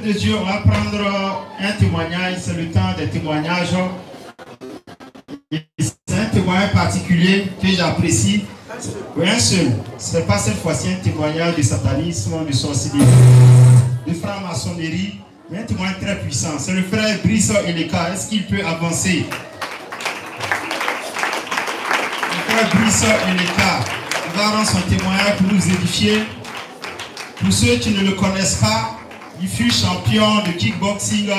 de Dieu, on va prendre un témoignage, c'est le temps des témoignages. C'est un témoignage particulier que j'apprécie. Un seul. Ce n'est pas cette fois-ci un témoignage de satanisme, de sorcellerie, de franc-maçonnerie, mais un témoignage très puissant. C'est le frère Brice Eleka. Est-ce qu'il peut avancer? Le frère Brice Eleka va rendre son témoignage pour nous édifier. Pour ceux qui ne le connaissent pas, il fut champion de kickboxing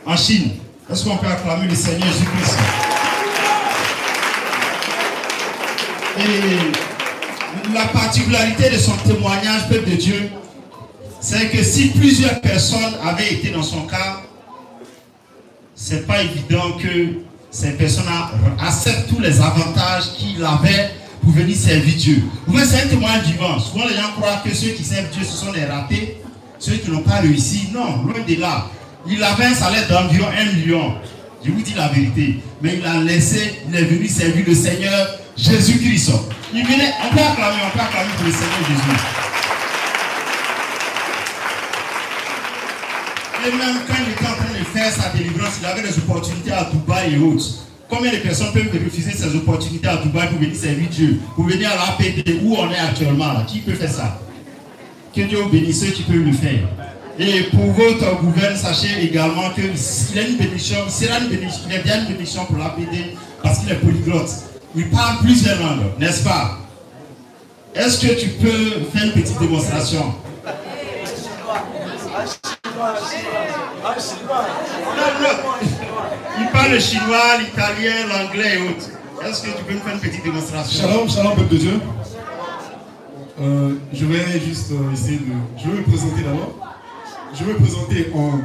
en Chine. Est-ce qu'on peut acclamer le Seigneur Jésus-Christ? Et la particularité de son témoignage, peuple de Dieu, c'est que si plusieurs personnes avaient été dans son cas, c'est pas évident que ces personnes acceptent tous les avantages qu'il avait pour venir servir Dieu. Vous voyez, c'est un témoignage vivant. Souvent les gens croient que ceux qui servent Dieu, ce sont des ratés, ceux qui n'ont pas réussi. Non, loin de là. Il avait un salaire d'environ 1 million. Je vous dis la vérité. Mais il a laissé, il est venu servir le Seigneur Jésus-Christ. Il venait, on peut acclamer pour le Seigneur Jésus. Et même quand il était en train de faire sa délivrance, il avait des opportunités à Dubaï et autres. Combien de personnes peuvent refuser ces opportunités à Dubaï pour venir servir Dieu, pour venir à l'APD où on est actuellement là? Qui peut faire ça? Que Dieu bénisse ceux qui peuvent le faire. Et pour votre gouvernement, sachez également qu'il a une bénédiction, il y a bien une bénédiction pour l'APD parce qu'il est polyglotte. Il parle plusieurs langues, n'est-ce pas? Est-ce que tu peux faire une petite démonstration? Il parle le chinois, l'italien, l'anglais et autres. Est-ce que tu peux me faire une petite démonstration? Shalom, shalom, peuple de Dieu. Je vais juste essayer de... Je vais me présenter d'abord. Je vais me présenter en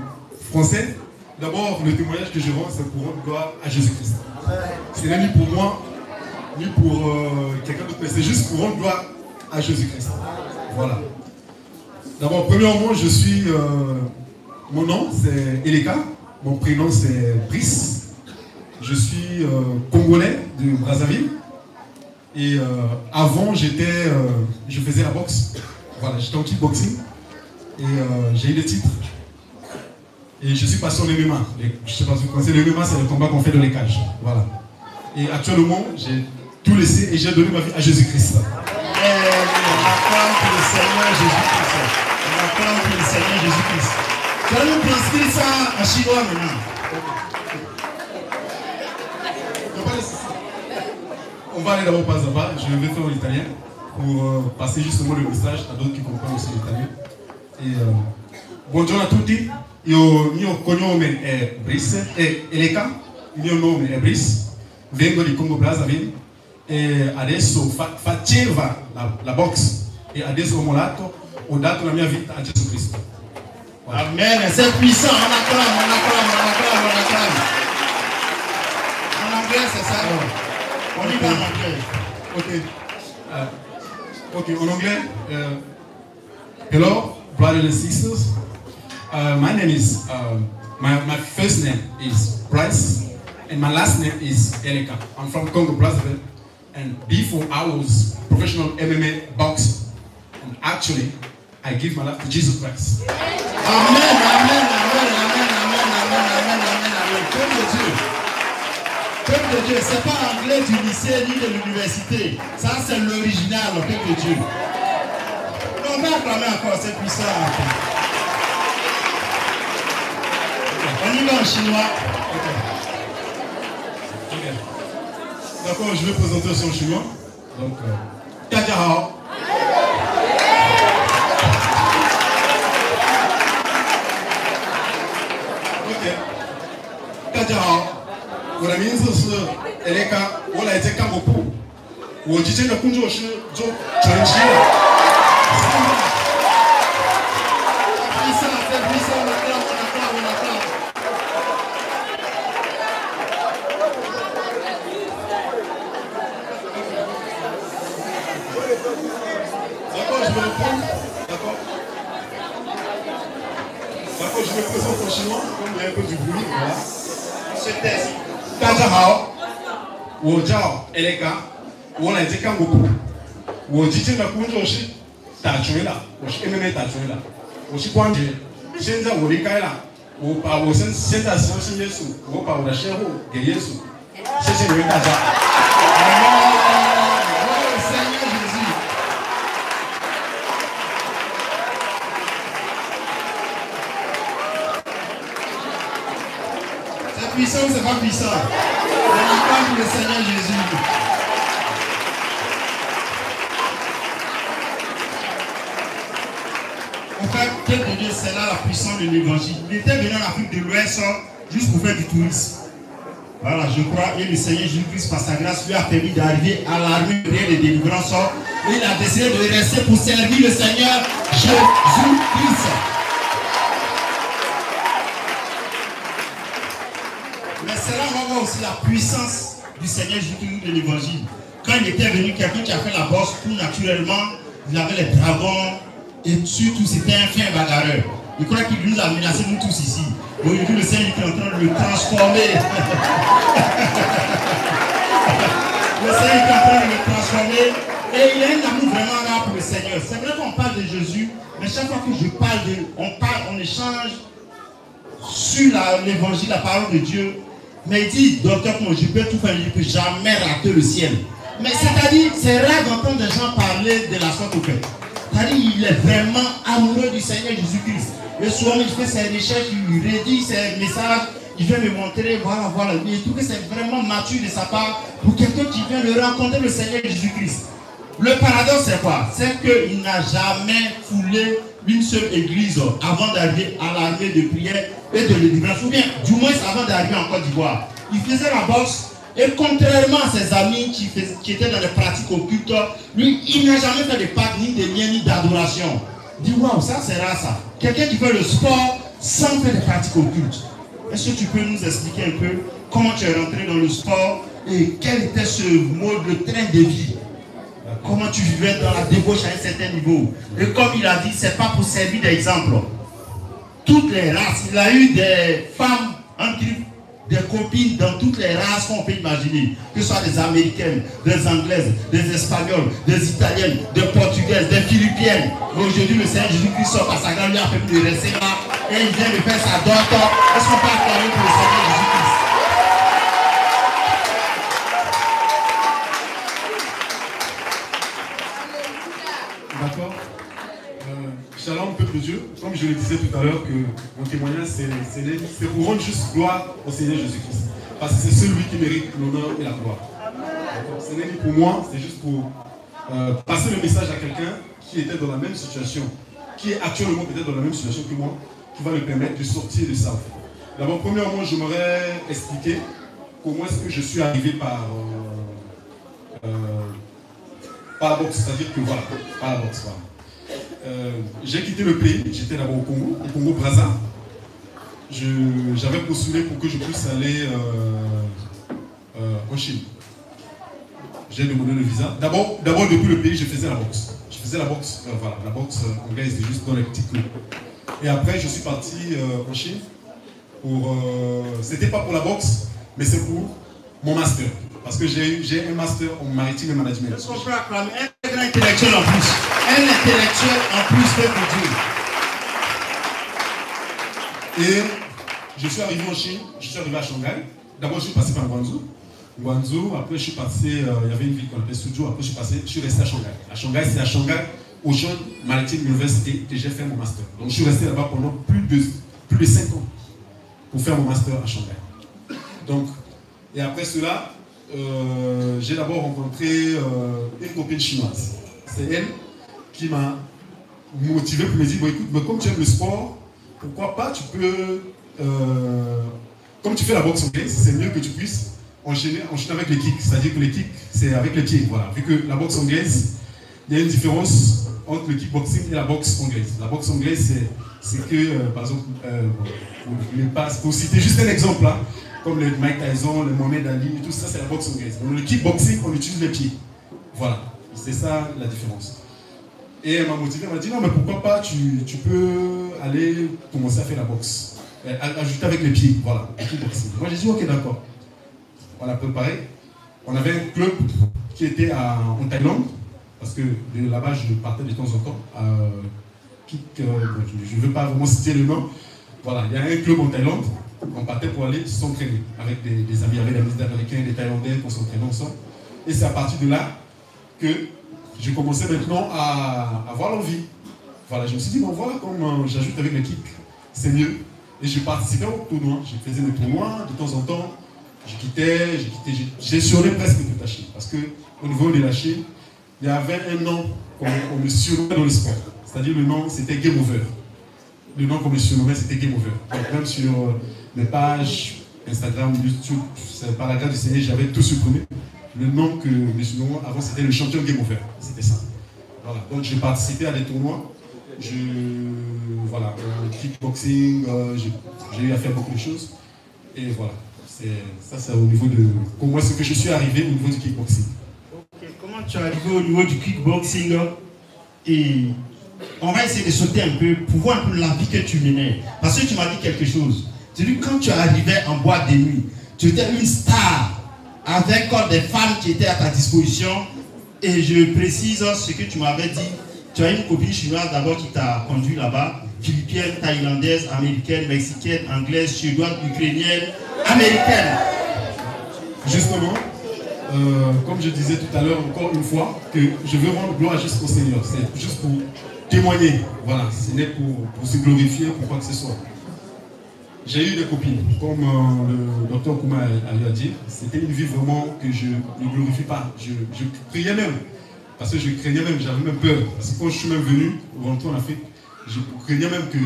français. D'abord, le témoignage que je rends, c'est pour rendre gloire à Jésus-Christ. Ce n'est ni pour moi, ni pour quelqu'un d'autre, mais c'est juste pour rendre gloire à Jésus-Christ. Voilà. D'abord, premièrement, je suis... mon nom, c'est Eleka. Mon prénom, c'est Brice. Je suis congolais de Brazzaville. Et avant, je faisais la boxe. Voilà, j'étais en kickboxing. Et j'ai eu des titres. Et je suis passé en MMA. Je ne sais pas si vous connaissez le MMA, c'est le combat qu'on fait dans les cages. Voilà. Et actuellement, j'ai tout laissé et j'ai donné ma vie à Jésus-Christ. On acclame pour le Seigneur Jésus-Christ. On acclame pour le Seigneur Jésus-Christ. Tu vas nous transcrire ça en chinois maintenant. On va aller d'abord pas à pas. Je vais faire en italien pour passer justement le message à d'autres qui comprennent aussi l'italien. Buongiorno a tutti, il mio cognome è Brice Eleka, il mio nome è Brice, vengo di Congo Brazzaville e adesso faceva la box e adesso ho mollato, ho dato la mia vita a Gesù Cristo. Voilà. Amen, c'est puissant, on acclame. En anglais, c'est ça? On y va en anglais. Ok, en anglais. Hello, brothers and sisters. My name is, my first name is Bryce, and my last name is Eleka. I'm from Congo Brazzaville, and before I was professional MMA boxer, and actually, I give my life to Jesus Christ. Amen. Peuple de Dieu, c'est pas l'anglais du lycée ni de l'université. Ça, c'est l'original, peuple de Dieu. On va acclamer encore, c'est puissant. On y va en chinois. Okay. D'accord, je vais présenter son chinois. Donc, Kajahao. Ok. Kajahao. 我的名字是 Eleka， 我来自刚果部。我之前的工作是做传奇的。D'accord, je vais reprendre. D'accord. D'accord, je me présente en chinois, comme il y a un peu du bruit. Voilà. Ce test. 大家好，我叫 Eleka， 我来自刚果部。我之前的工作是打拳的，我是 MMA 打拳的，我是关节 Shenza Urikaila, ou par vos sensations, Yesu, ou par la chair, et Yesu. C'est le cas. Seigneur Jésus. C'est puissant ou c'est pas puissant? On y parle pour le Seigneur Jésus. En fait, peuple de Dieu, c'est là la puissance de l'évangile. Il était venu en Afrique de l'Ouest juste pour faire du tourisme. Voilà, je crois, et le Seigneur Jésus-Christ, par sa grâce, lui a permis d'arriver à l'armée de délivrance. Et il a décidé de rester pour servir le Seigneur Jésus-Christ. Mais c'est là on va voir aussi la puissance du Seigneur Jésus-Christ de l'évangile. Quand il était venu, quelqu'un qui a fait la bosse, tout naturellement, il avait les dragons, et surtout c'était un fin bagarreur. Je crois qu'il nous a menacé, nous tous ici. Aujourd'hui, le Seigneur est en train de le transformer. Le Seigneur est en train de le transformer. Et il a un amour vraiment rare pour le Seigneur. C'est vrai qu'on parle de Jésus, mais chaque fois que je parle on échange sur l'évangile, la parole de Dieu. Mais il dit, docteur, moi je peux tout faire, je ne peux jamais rater le ciel. Mais c'est-à-dire, c'est rare d'entendre des gens parler de la sorte au fait. C'est-à-dire, il est vraiment amoureux du Seigneur Jésus-Christ. Et souvent, il fait ses recherches, il rédige ses messages, il vient me montrer, voilà. Et je trouve que c'est vraiment mature de sa part pour quelqu'un qui vient de rencontrer le Seigneur Jésus-Christ. Le paradoxe, c'est quoi? C'est qu'il n'a jamais foulé une seule église avant d'arriver à l'armée de prière et de délivrance. Ou bien, du moins, avant d'arriver en Côte d'Ivoire. Il faisait la boxe. Et contrairement à ses amis qui étaient dans les pratiques occultes, lui, il n'a jamais fait de pacte, ni de lien, ni d'adoration. Dis, waouh, ça c'est rare ça. Quelqu'un qui fait le sport sans faire de pratiques occultes. Est-ce que tu peux nous expliquer un peu comment tu es rentré dans le sport et quel était ce mode, le train de vie? Comment tu vivais dans la débauche à un certain niveau? Et comme il a dit, c'est pas pour servir d'exemple. Toutes les races, il a eu des femmes en grippe, des copines dans toutes les races qu'on peut imaginer, que ce soit des Américaines, des Anglaises, des Espagnols, des Italiennes, des Portugaises, des Philippiennes. Aujourd'hui, le Seigneur Jésus-Christ sort par sa grâce, lui a permis de rester là et il vient de faire sa dot. Est-ce qu'on peut acclamer pour le Seigneur Jésus-Christ? D'accord. Shalom, peuple de Dieu. Comme je le disais tout à l'heure, que mon témoignage, c'est pour rendre juste gloire au Seigneur Jésus-Christ. Parce que c'est celui qui mérite l'honneur et la gloire. Ce n'est ni pour moi, c'est juste pour passer le message à quelqu'un qui était dans la même situation, qui est actuellement peut-être dans la même situation que moi, qui va le permettre de sortir de ça. D'abord, premièrement, j'aimerais expliquer comment est-ce que je suis arrivé par la boxe. C'est-à-dire que voilà, par la boxe. Voilà. J'ai quitté le pays, j'étais d'abord au Congo-Brazza. J'avais postulé pour que je puisse aller en Chine. J'ai demandé le visa. D'abord, depuis le pays, je faisais la boxe. Je faisais la boxe, voilà, la boxe anglaise, juste dans les petits clubs. Et après, je suis parti en Chine pour... c'était pas pour la boxe, mais c'est pour mon master. Parce que j'ai un master en maritime et management. Je comprends, un grand intellectuel en plus. Un intellectuel en plus fait pour Dieu. Et je suis arrivé en Chine, je suis arrivé à Shanghai. D'abord, je suis passé par Guangzhou, après je suis passé, il y avait une ville qu'on appelait Suzhou, après je suis resté à Shanghai. À Shanghai, c'est à Shanghai Ocean Maritime University que j'ai fait mon master. Donc je suis resté là-bas pendant plus de 5 ans pour faire mon master à Shanghai. Donc, et après cela, j'ai d'abord rencontré une copine chinoise. C'est elle qui m'a motivé pour me dire, bon écoute, mais comme tu aimes le sport, pourquoi pas tu peux, comme tu fais la boxe anglaise, c'est mieux que tu puisses enchaîner avec les kicks. C'est-à-dire que les kicks, c'est avec les pieds. Voilà. Vu que la boxe anglaise, il y a une différence entre le kickboxing et la boxe anglaise. La boxe anglaise, c'est que, par exemple, pour citer juste un exemple là, comme le Mike Tyson, le Mohamed Ali, tout ça, c'est la boxe anglaise. Dans le kickboxing, on utilise les pieds. Voilà. C'est ça la différence. Et elle m'a motivé, elle m'a dit non, mais pourquoi pas, tu peux aller commencer à faire la boxe. Ajouter avec les pieds, voilà, le kickboxing. Moi j'ai dit ok, d'accord. On a préparé. On avait un club qui était en Thaïlande, parce que de là-bas je partais de temps en temps je ne veux pas vraiment citer le nom. Voilà, il y a un club en Thaïlande, on partait pour aller s'entraîner avec des amis, avec des amis américains, des Thaïlandais, pour s'entraîner ensemble. Et c'est à partir de là que j'ai commencé maintenant à avoir l'envie. Voilà, je me suis dit, bon voilà, comme j'ajoute avec l'équipe, c'est mieux. Et je participais au tournoi, je faisais mes tournois, de temps en temps, j'ai surné presque toute la Chine. Parce qu'au niveau de la Chine, il y avait un nom qu'on me surnommait dans le sport. C'est-à-dire le nom, c'était Game Over. Le nom qu'on me surnommait, c'était Game Over. Donc même sur mes pages, Instagram, YouTube, par la grâce du Seigneur, j'avais tout supprimé. Le nom que me surnommait avant, c'était le champion Game Over. C'était ça. Voilà. Donc j'ai participé à des tournois. Voilà, kickboxing, j'ai eu à faire beaucoup de choses. Et voilà, ça c'est au niveau de... Comment est-ce que je suis arrivé au niveau du kickboxing? Okay. Comment tu es arrivé au niveau du kickboxing? Et on va essayer de sauter un peu pour voir un peu la vie que tu menais. Parce que tu m'as dit quelque chose. Tu as dit quand tu arrivais en boîte de nuit, tu étais une star avec des femmes qui étaient à ta disposition. Et je précise ce que tu m'avais dit. Tu as une copine chinoise d'abord qui t'a conduit là-bas, philippienne, thaïlandaise, américaine, mexicaine, anglaise, suédoise, ukrainienne, américaine. Justement, comme je disais tout à l'heure, encore une fois, que je veux rendre gloire juste au Seigneur. C'est juste pour témoigner. Voilà, ce n'est pour se glorifier, pour quoi que ce soit. J'ai eu des copines, comme le docteur Kouma a eu à dire. C'était une vie vraiment que je ne glorifie pas. Je priais même. Parce que je craignais même, j'avais même peur. Parce que quand je suis même venu au retour en Afrique, je craignais même que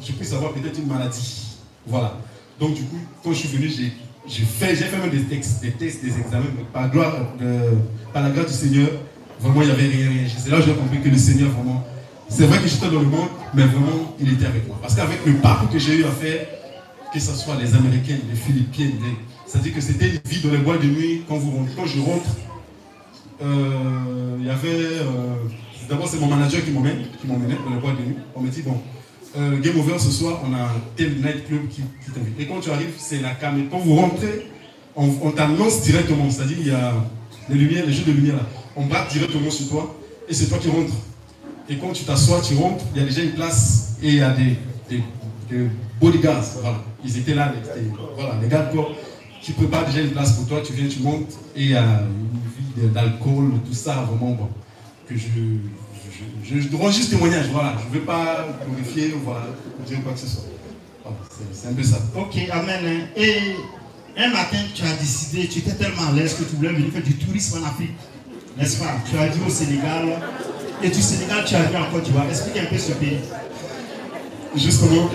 je puisse avoir peut-être une maladie. Voilà. Donc du coup, quand je suis venu, j'ai fait même des tests, des examens. Par la grâce du Seigneur, vraiment il n'y avait rien. C'est là que j'ai compris que le Seigneur vraiment, c'est vrai que j'étais dans le monde, mais vraiment il était avec moi. Parce qu'avec le parcours que j'ai eu à faire, que ce soit les Américains, les Philippiens, c'est-à-dire que c'était une vie dans les boîtes de nuit. Quand je rentre, il y avait... D'abord, c'est mon manager qui m'emmenait dans les boîtes de nuit. On me dit, bon, Game Over, ce soir, on a tel nightclub qui t'invite. Et quand tu arrives, c'est la caméra. Quand vous rentrez, on t'annonce directement. C'est-à-dire, il y a les lumières, les jeux de lumière là. On braque directement sur toi et c'est toi qui rentres. Et quand tu t'assois, tu rentres, il y a déjà une place et il y a des bodyguards. Voilà. Ils étaient là, voilà, les gars de corps qui préparent déjà une place pour toi. Tu viens, tu montes et il y a une vie d'alcool, tout ça, vraiment bon. Que je rends juste témoignage, voilà. Je ne veux pas glorifier, voilà, dire quoi que ce soit. Voilà, c'est un peu ça. Ok, amen. Et un matin, tu as décidé, tu étais tellement à l'aise que tu voulais venir faire du tourisme en Afrique, n'est-ce pas? Tu as dit au Sénégal, et du Sénégal, tu as vu en Côte d'Ivoire. Explique un peu ce pays. Justement,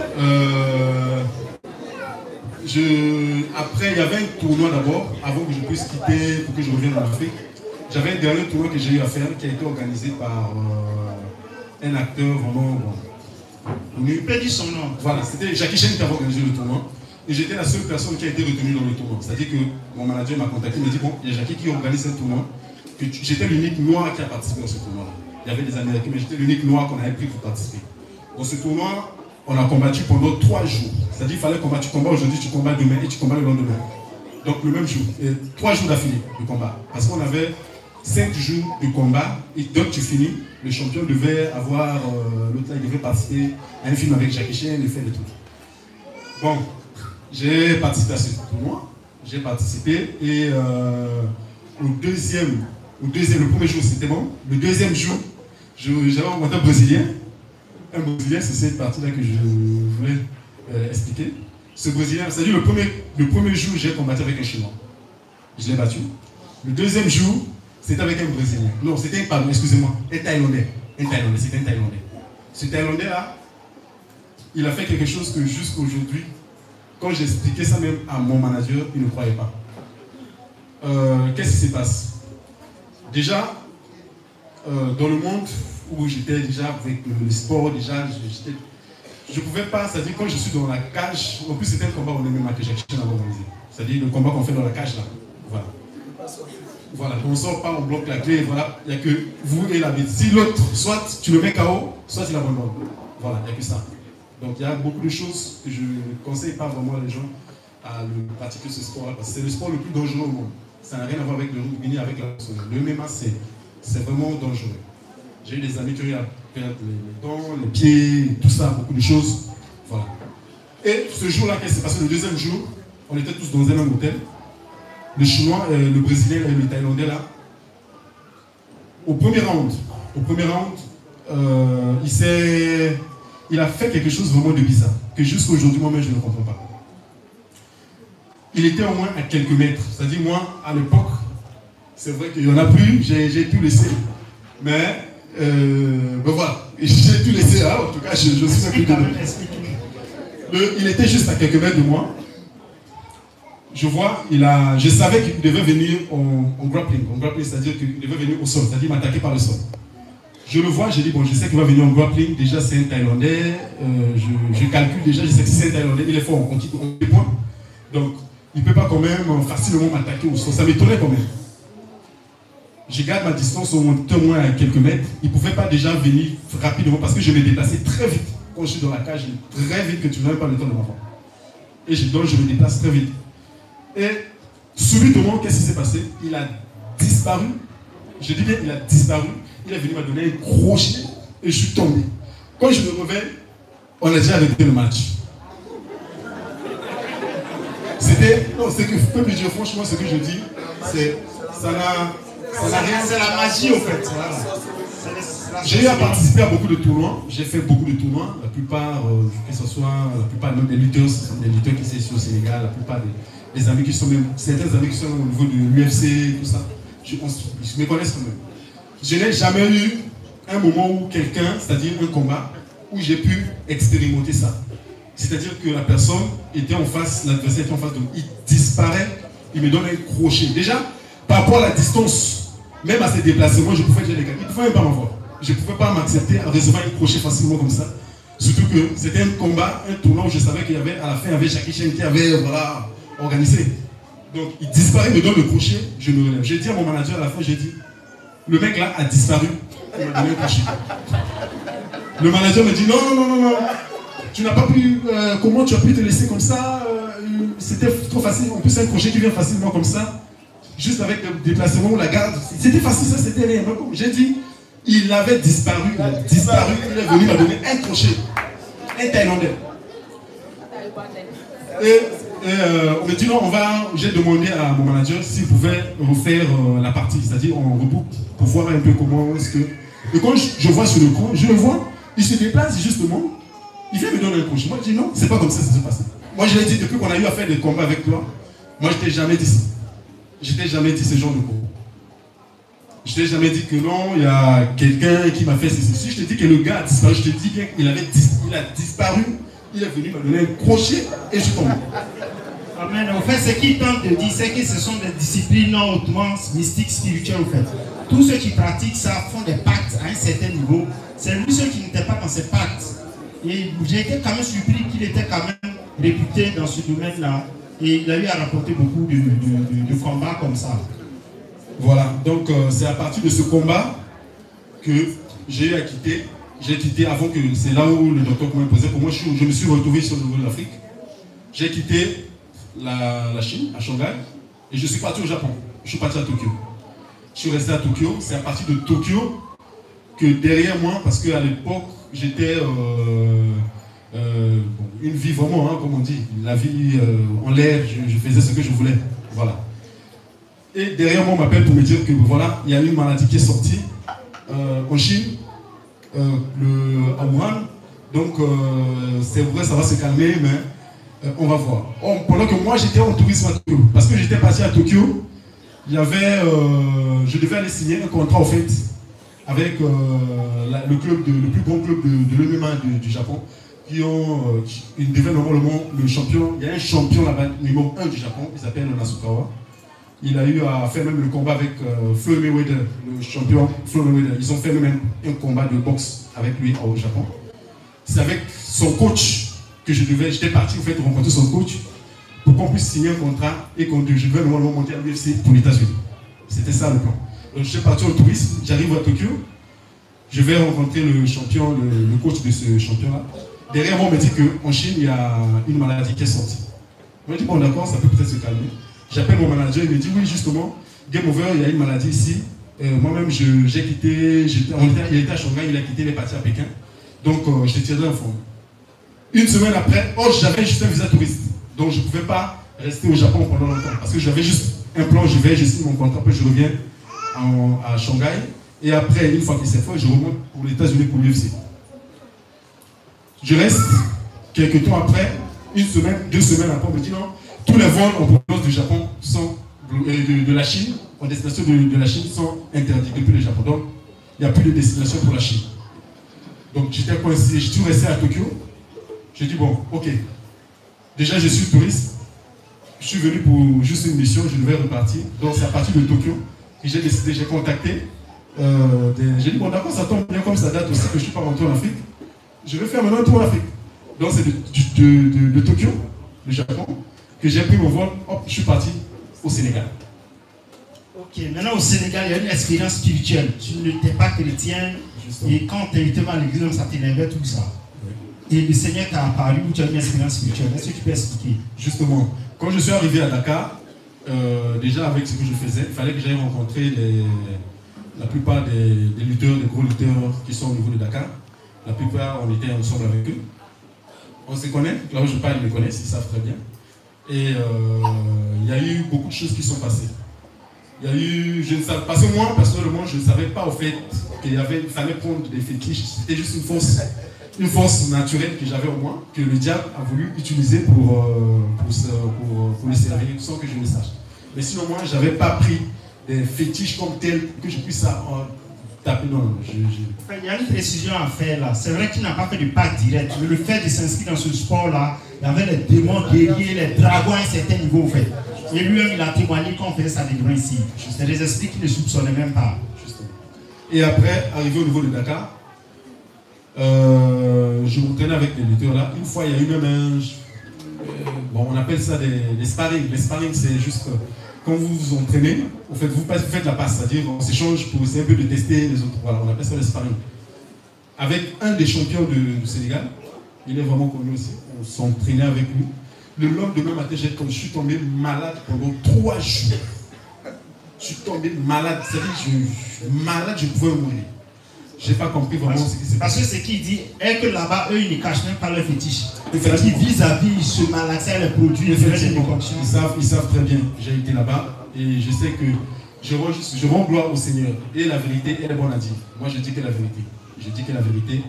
après, il y avait un tournoi d'abord, avant que je puisse quitter, pour que je revienne en Afrique. J'avais un dernier tournoi que j'ai eu à faire, qui a été organisé par un acteur vraiment connu. Tu peux dire son nom. Voilà, c'était Jackie Chan qui avait organisé le tournoi. Et j'étais la seule personne qui a été retenue dans le tournoi. C'est-à-dire que mon manager m'a contacté, il m'a dit, bon, il y a Jackie qui organise un tournoi. J'étais l'unique noir qui a participé à ce tournoi-là. Il y avait des Américains, mais j'étais l'unique noir qu'on avait pris pour participer. Dans ce tournoi, on a combattu pendant 3 jours. C'est-à-dire qu'il fallait combattre, tu combats aujourd'hui, tu combats demain et tu combats le lendemain. Donc le même jour, et 3 jours d'affilée de combat. Parce qu'on avait 5 jours de combat, et donc tu finis, le champion devait avoir, l'autre là, il devait participer à un film avec Jackie Chan, il fait des trucs. Bon, j'ai participé à ce tournoi, j'ai participé, et le premier jour c'était bon, le deuxième jour, j'avais rencontré un Brésilien. Un Brésilien, c'est cette partie-là que je voulais expliquer. Ce Brésilien, c'est-à-dire le premier jour, j'ai combattu avec un Chinois. Je l'ai battu. Le deuxième jour, c'était avec un Brésilien. Non, c'était un Thaïlandais. C'était un Thaïlandais. Ce Thaïlandais-là, il a fait quelque chose que jusqu'aujourd'hui, quand j'expliquais ça même à mon manager, il ne croyait pas. Qu'est-ce qui se passe? Déjà, dans le monde où j'étais déjà avec le sport, déjà, je ne pouvais pas, c'est-à-dire quand je suis dans la cage, en plus c'était un combat au MMA que j'ai organisé. C'est-à-dire le combat qu'on fait dans la cage là. Voilà. Voilà, on ne sort pas, on bloque la clé, voilà, il n'y a que vous et la bête. Si l'autre, soit tu le mets KO, soit tu l'abandonnes. Voilà, il n'y a que ça. Donc il y a beaucoup de choses que je ne conseille pas vraiment les gens à pratiquer ce sport-là, parce que c'est le sport le plus dangereux au monde. Ça n'a rien à voir avec le rugby ni avec la boxe. Le MMA, c'est vraiment dangereux. J'ai eu des amis qui ont eu à perdre les dents, les pieds, tout ça, beaucoup de choses. Voilà. Et ce jour-là, qu'est-ce qui s'est passé? Le deuxième jour, on était tous dans un même hôtel. Le Chinois, le Brésilien et le Thaïlandais là. Au premier round, il a fait quelque chose vraiment de bizarre, que jusqu'à aujourd'hui, moi-même, je ne comprends pas. Il était au moins à quelques mètres. C'est-à-dire, moi, à l'époque, c'est vrai qu'il n'y en a plus, j'ai tout laissé. Mais, ben voilà, j'ai tout laissé, hein, en tout cas, je suis un peu de... Il était juste à quelques mètres de moi. Je savais qu'il devait venir en grappling. En grappling, c'est-à-dire qu'il devait venir au sol, c'est-à-dire m'attaquer par le sol. Je le vois, j'ai dit, bon, je sais qu'il va venir en grappling. Déjà, c'est un Thaïlandais. Je calcule déjà, je sais que c'est un Thaïlandais. Il est fort en petit point. Donc, il ne peut pas quand même facilement m'attaquer au sol. Ça m'étonnait quand même. Je garde ma distance au moins à quelques mètres. Il ne pouvait pas déjà venir rapidement parce que je me déplaçais très vite. Quand je suis dans la cage, très vite que tu n'as même pas le temps de m'avoir. Et donc, je me déplace très vite. Et subitement, qu'est-ce qui s'est passé? Il a disparu. Je dis bien, il a disparu. Il est venu me donner un crochet et je suis tombé. Quand je me réveille, on a déjà arrêté le match. C'est que, faut me dire franchement, ce que je dis, ça n'a rien. C'est la magie, au fait. J'ai eu à participer à beaucoup de tournois. J'ai fait beaucoup de tournois. La plupart, que ce soit, la plupart même des lutteurs, ce sont des lutteurs qui sont ici au Sénégal. La plupart des amis qui sont même, certains amis qui sont au niveau de l'UFC, tout ça, je me connaissent quand même. Je n'ai jamais eu un moment où quelqu'un, c'est-à-dire un combat, où j'ai pu expérimenter ça. C'est-à-dire que la personne était en face, l'adversaire était en face de moi. Il disparaît, il me donne un crochet. Déjà, par rapport à la distance, même à ses déplacements, je pouvais dire les gars, il ne pouvait même pas m'avoir. Je ne pouvais pas m'accepter à recevoir un crochet facilement comme ça. Surtout que c'était un combat, un tournoi où je savais qu'il y avait, à la fin, il y avait Jackie Chan qui avait organisé. Donc il disparaît, il me donne le crochet, je me relève. J'ai dit à mon manager à la fin, j'ai dit, le mec là a disparu, il m'a donné un crochet. Le manager me dit, non, tu n'as pas pu, comment tu as pu te laisser comme ça, c'était trop facile, en plus c'est un crochet qui vient facilement comme ça, juste avec le déplacement ou la garde, c'était facile, ça c'était rien. J'ai dit, il avait disparu, il est venu me donner un crochet, un Thaïlandais. Et on me dit non, j'ai demandé à mon manager s'il pouvait refaire la partie, c'est-à-dire en rebook, pour voir un peu comment est-ce que... Et quand je vois sur le coin, je le vois, il se déplace justement, il vient me donner un crochet. Moi je dis non, c'est pas comme ça que ça s'est passé. Moi je l'ai dit, depuis qu'on a eu à faire des combats avec toi, moi je t'ai jamais dit ça. Je t'ai jamais dit ce genre de cours. Je t'ai jamais dit que non, il y a quelqu'un qui m'a fait ceci. Si je te dis que le gars a disparu, je te dis qu'il a disparu, il est venu me donner un crochet et je suis tombé. Amen. En fait, ce qu'il tente de dire, c'est que ce sont des disciplines non hautement mystiques, spirituelles, en fait. Tous ceux qui pratiquent ça font des pactes à un certain niveau. C'est lui ceux qui n'étaient pas dans ces pactes. Et j'ai été quand même surpris qu'il était quand même réputé dans ce domaine-là. Et il a eu à rapporter beaucoup de combats comme ça. Voilà, donc c'est à partir de ce combat que j'ai eu à quitter. J'ai quitté avant que c'est là où le docteur m'a posé. Pour moi, je me suis retrouvé sur le niveau de l'Afrique. J'ai quitté la Chine, à Shanghai, et je suis parti au Japon. Je suis parti à Tokyo. Je suis resté à Tokyo. C'est à partir de Tokyo que derrière moi, parce qu'à l'époque, j'étais une vie vraiment, hein, comme on dit, la vie en l'air, je faisais ce que je voulais. Voilà. Et derrière moi, on m'appelle pour me dire que voilà, il y a une maladie qui est sortie en Chine, à Wuhan. Donc, c'est vrai, ça va se calmer, mais on va voir. Pendant que moi, j'étais en tourisme à Tokyo, parce que j'étais parti à Tokyo, il y avait, je devais aller signer un contrat, en fait, avec le plus grand club de l'MMA du Japon, qui ils devaient normalement le champion. Il y a un champion là-bas, numéro 1 du Japon, il s'appelle Nasukawa. Il a eu à faire même le combat avec Floyd Mayweather, le champion Floyd Mayweather. Ils ont fait même un combat de boxe avec lui au Japon. C'est avec son coach que j'étais parti en fait rencontrer son coach pour qu'on puisse signer un contrat et que je devais normalement monter à l'UFC pour les États-Unis. C'était ça le plan. Donc je suis parti au tourisme, j'arrive à Tokyo, je vais rencontrer le champion, le coach de ce champion-là. Derrière moi, on me dit qu'en Chine, il y a une maladie qui est sortie. Je me dis, bon d'accord, ça peut peut-être se calmer. J'appelle mon manager, il me dit, oui justement, Game Over, il y a une maladie ici, Moi-même, j'ai quitté, il était à Shanghai, il a quitté, il est parti à Pékin. Donc, j'étais tiré informé. Une semaine après, j'avais juste un visa touriste. Donc, je ne pouvais pas rester au Japon pendant longtemps. Parce que j'avais juste un plan, je signe mon contrat, après je reviens à Shanghai. Et après, une fois qu'il s'est fait, je remonte pour les États-Unis pour l'UFC. Je reste quelques temps après, une semaine, 2 semaines après, on me dit non, tous les vols en provenance du Japon sont de la Chine, en destination de la Chine, sont interdits depuis le Japon. Donc, il n'y a plus de destination pour la Chine. Donc, j'étais coincé, je suis resté à Tokyo. J'ai dit, bon, ok. Déjà, je suis touriste. Je suis venu pour juste une mission, je devais repartir. Donc, c'est à partir de Tokyo que j'ai décidé, j'ai contacté. J'ai dit, bon, d'accord, ça tombe bien comme ça date aussi que je ne suis pas rentré en Afrique. Je vais faire maintenant un tour en Afrique. Donc, c'est de Tokyo, le Japon, que j'ai pris mon vol. Hop, je suis parti au Sénégal. Ok, maintenant au Sénégal, il y a une expérience spirituelle. Tu n'étais pas chrétien. Justement. Et quand tu es invité à l'église, ça t'énervait tout ça. Oui. Et le Seigneur t'a apparu où tu as une expérience spirituelle. Est-ce que tu peux expliquer? Justement, quand je suis arrivé à Dakar, déjà avec ce que je faisais, il fallait que j'aille rencontrer la plupart des lutteurs, des gros lutteurs qui sont au niveau de Dakar. La plupart, on était ensemble avec eux. On se connaît, là où je parle, ils me connaissent, ils savent très bien. Et il y a eu beaucoup de choses qui sont passées. Il y a eu, je ne savais pas, parce que moi, personnellement, je ne savais pas au fait qu'il fallait prendre des fétiches. C'était juste une force naturelle que j'avais au moins, que le diable a voulu utiliser pour le servir, sans que je le sache. Mais sinon, moi, je n'avais pas pris des fétiches comme tels que je puisse taper. Non, il y a une précision à faire là. C'est vrai qu'il n'a pas fait de pas direct, mais le fait de s'inscrire dans ce sport-là, il y avait les démons guerriers, les dragons à un certain niveau, en fait. Et lui-même, il a témoigné qu'on faisait sa délivrance ici. C'est des esprits qu'il ne soupçonnait même pas. Justement. Et après, arrivé au niveau de Dakar, je m'entraînais avec les lutteurs là. Une fois, il y a eu même bon, on appelle ça des sparring. Les sparring, c'est juste quand vous vous entraînez, en fait, vous faites la passe, c'est-à-dire on s'échange pour essayer un peu de tester les autres. Voilà, on appelle ça les sparring. Avec un des champions du Sénégal, il est vraiment connu aussi. On s'entraînait avec lui. Le lendemain matin, je suis tombé malade pendant 3 jours. Je suis tombé malade. C'est-à-dire, je suis malade, je pouvais mourir. Je n'ai pas compris vraiment ce qui s'est passé. Parce que ce qu'il dit est que là-bas, eux, ils ne cachent même pas leur fétiche. C'est-à-dire, vis-à-vis, ils se malaxent les produits, ils savent très bien. J'ai été là-bas et je sais que je rends gloire au Seigneur. Et la vérité, elle est bonne à dire. Moi, je dis que la vérité. Je dis que la vérité.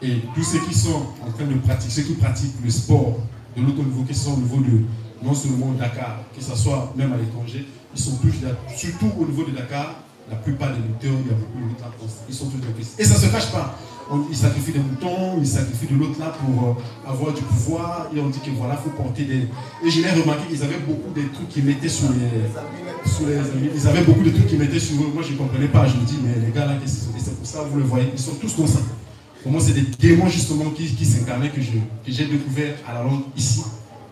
Et tous ceux qui sont en train de pratiquer, ceux qui pratiquent le sport de l'autre niveau, qui sont au niveau de non seulement Dakar, que ce soit même à l'étranger, ils sont tous, surtout au niveau de Dakar, la plupart des lutteurs, il y a beaucoup de lutteurs, ils sont tous de Christ. Et ça ne se cache pas. Ils sacrifient des moutons, ils sacrifient de l'autre là pour avoir du pouvoir. Et on dit que voilà, il faut porter des. Et je l'ai remarqué, ils avaient beaucoup de trucs qu'ils mettaient sur les. Ils avaient beaucoup de trucs qu'ils mettaient sur eux. Moi, je ne comprenais pas. Je me dis, mais les gars là, c'est pour ça, vous le voyez, ils sont tous comme ça. Pour moi, c'est des démons justement qui s'incarnaient que j'ai découvert à la longue ici.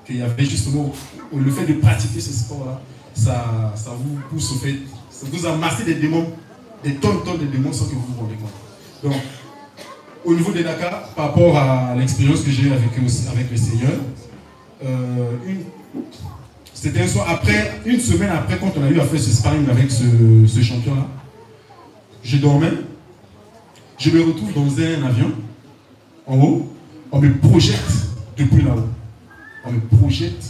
Qu'il y avait justement le fait de pratiquer ce sport-là, ça vous pousse au fait, ça vous amassez des démons, des tonnes de démons sans que vous vous rendez compte. Donc, au niveau des Dakar, par rapport à l'expérience que j'ai eue avec le Seigneur, c'était un soir après, une semaine après, quand on a eu à faire ce sparring avec ce champion-là, je dormais, je me retrouve dans un avion, en haut, on me projette depuis là-haut. On me projette.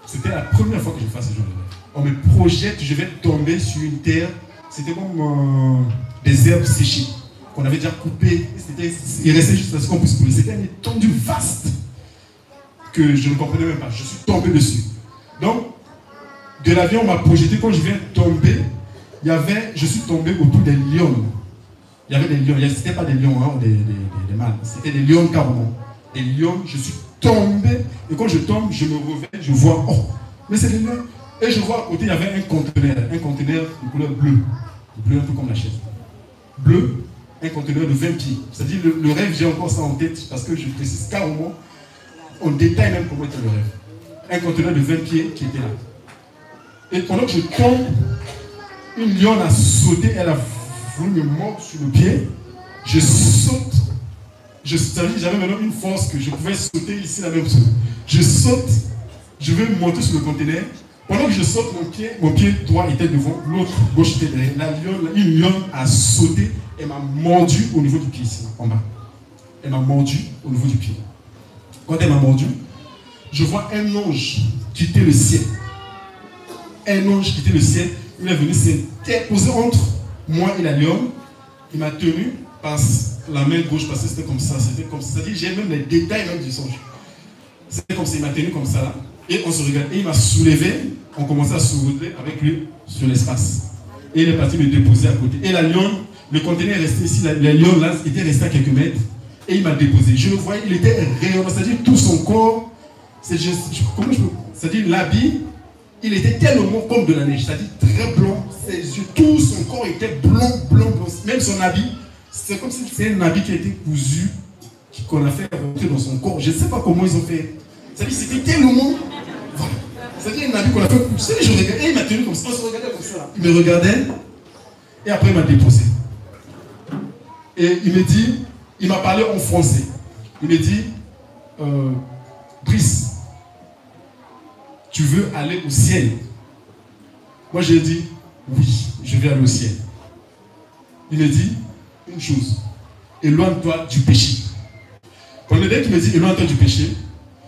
C'était la première fois que je fais ce genre de rêve. On me projette, je vais tomber sur une terre. C'était comme des herbes séchées qu'on avait déjà coupées. Il restait juste ce qu'on puisse couler. C'était une étendue vaste que je ne comprenais même pas. Je suis tombé dessus. Donc, de l'avion, on m'a projeté. Quand je viens tomber, je suis tombé autour des lions. Il y avait des lions. Ce n'était pas des lions, hein, des mâles. C'était des lions carrément. Des lions, je suis tombé. Et quand je tombe, je me réveille, je vois, oh, mais c'est des lions. Et je vois à côté, il y avait un conteneur de couleur bleue. Bleu, un peu comme la chaise. Bleu, un conteneur de 20 pieds. C'est-à-dire, le rêve, j'ai encore ça en tête, parce que je précise carrément, on détaille même comment était le rêve. Un conteneur de 20 pieds qui était là. Et pendant que je tombe, une lionne a sauté, elle a voulu me mordre sur le pied. Je saute. J'avais maintenant une force que je pouvais sauter ici la même chose. Je saute, je vais monter sur le conteneur. Pendant que je saute, mon pied droit était devant, l'autre gauche était derrière. Une lionne a sauté et m'a mordu au niveau du pied, ici, en bas. Elle m'a mordu au niveau du pied. Quand elle m'a mordu, je vois un ange quitter le ciel. Un ange quitter le ciel. Il est venu s'interposer entre moi et la lionne. Il m'a tenu par la main gauche parce que c'était comme ça. C'était comme ça. C'est-à-dire, j'ai même les détails même du songe. C'était comme ça. Il m'a tenu comme ça là. Et on se regardait. Et il m'a soulevé. On commençait à se relever avec lui sur l'espace. Et il est parti me déposer à côté. Et la lionne, le conteneur est resté ici. La lionne là était restée à quelques mètres. Et il m'a déposé. Je le voyais, il était rayonnant. C'est-à-dire tout son corps. C'est-à-dire l'habit, il était tellement comme de la neige. C'est-à-dire très blanc. Ses yeux, tout son corps était blanc. Même son habit, c'est comme si c'était un habit qui a été cousu, qu'on a fait rentrer dans son corps. Je ne sais pas comment ils ont fait. C'est-à-dire c'était tellement. Voilà. C'est-à-dire un habit qu'on a fait cousu. Je regardais, et il m'a tenu comme ça. On se regardait comme ça. Il me regardait. Et après il m'a déposé. Et il me dit. Il m'a parlé en français. Il me dit, Brice, tu veux aller au ciel? Moi, j'ai dit, oui, je vais aller au ciel. Il me dit une chose, éloigne-toi du péché. Quand le mec me dit, éloigne-toi du péché,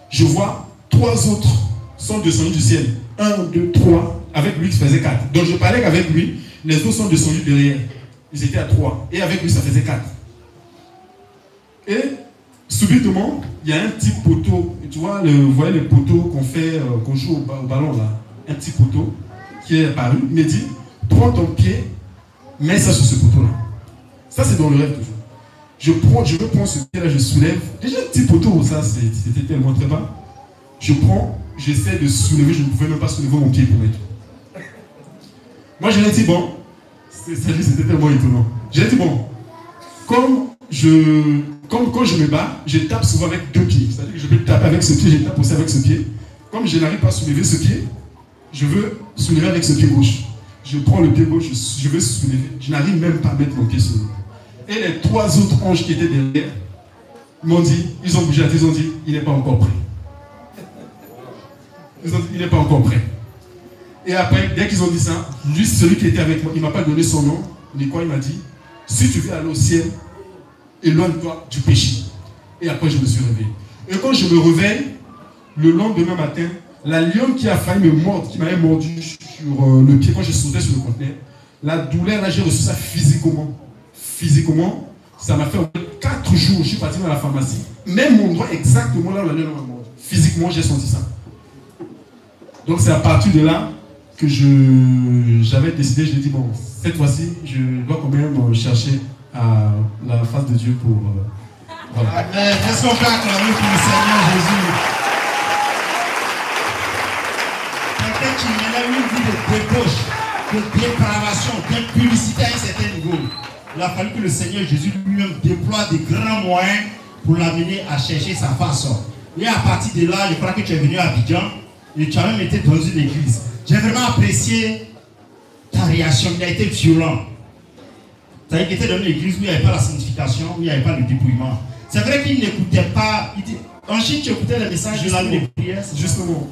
je vois 3 autres sont descendus du ciel. 1, 2, 3, avec lui, ça faisait 4. Donc, je parlais qu'avec lui, les autres sont descendus derrière. Ils étaient à 3. Et avec lui, ça faisait 4. Et subitement, il y a un petit poteau. Tu vois, vous voyez le poteau qu'on joue au ballon là. Un petit poteau qui est apparu. Il me dit, prends ton pied, mets ça sur ce poteau là. Ça c'est dans le rêve toujours. Je veux prendre ce pied là, je soulève. Déjà un petit poteau, ça c'était tellement très bas. Je prends, j'essaie de soulever, je ne pouvais même pas soulever mon pied pour mettre. Moi je lui ai dit, bon, c'était tellement étonnant. J'ai dit, bon, comme quand je me bats, je tape souvent avec 2 pieds. C'est-à-dire que je peux taper avec ce pied, je tape aussi avec ce pied. Comme je n'arrive pas à soulever ce pied, je veux soulever avec ce pied gauche. Je prends le pied gauche, je veux soulever. Je n'arrive même pas à mettre mon pied sur lui. Et les 3 autres anges qui étaient derrière m'ont dit, ils ont bougé, ils ont dit, il n'est pas encore prêt. Ils ont dit, il n'est pas encore prêt. Et après, dès qu'ils ont dit ça, lui, celui qui était avec moi, il ne m'a pas donné son nom, mais quoi, il m'a dit, si tu veux aller au ciel, éloigne-toi du péché. Et après, je me suis réveillé. Et quand je me réveille, le lendemain matin, la lionne qui a failli me mordre, qui m'avait mordu sur le pied quand je sautais sur le conteneur, la douleur, là, j'ai reçu ça physiquement. Physiquement, ça m'a fait 4 jours. Je suis parti dans la pharmacie. Même mon endroit exactement là où la lionne m'a mordu. Physiquement, j'ai senti ça. Donc, c'est à partir de là que j'avais décidé, je lui ai dit, bon, cette fois-ci, je dois quand même chercher à la face de Dieu pour... voilà. Amen. Est-ce qu'on peut acclamer pour le Seigneur Jésus? Quelqu'un qui menait une vie de débauche, de dépravation, d'impudicité à un certain niveau. Il a fallu que le Seigneur Jésus lui-même déploie des grands moyens pour l'amener à chercher sa face. Et à partir de là, je crois que tu es venu à Abidjan et tu as même été dans une église. J'ai vraiment apprécié ta réaction, il a été violent. Tu as été dans une église où il n'y avait pas la sanctification, où il n'y avait pas le dépouillement. C'est vrai qu'il n'écoutait pas. En Chine, tu écoutais les messages de la prière. Justement,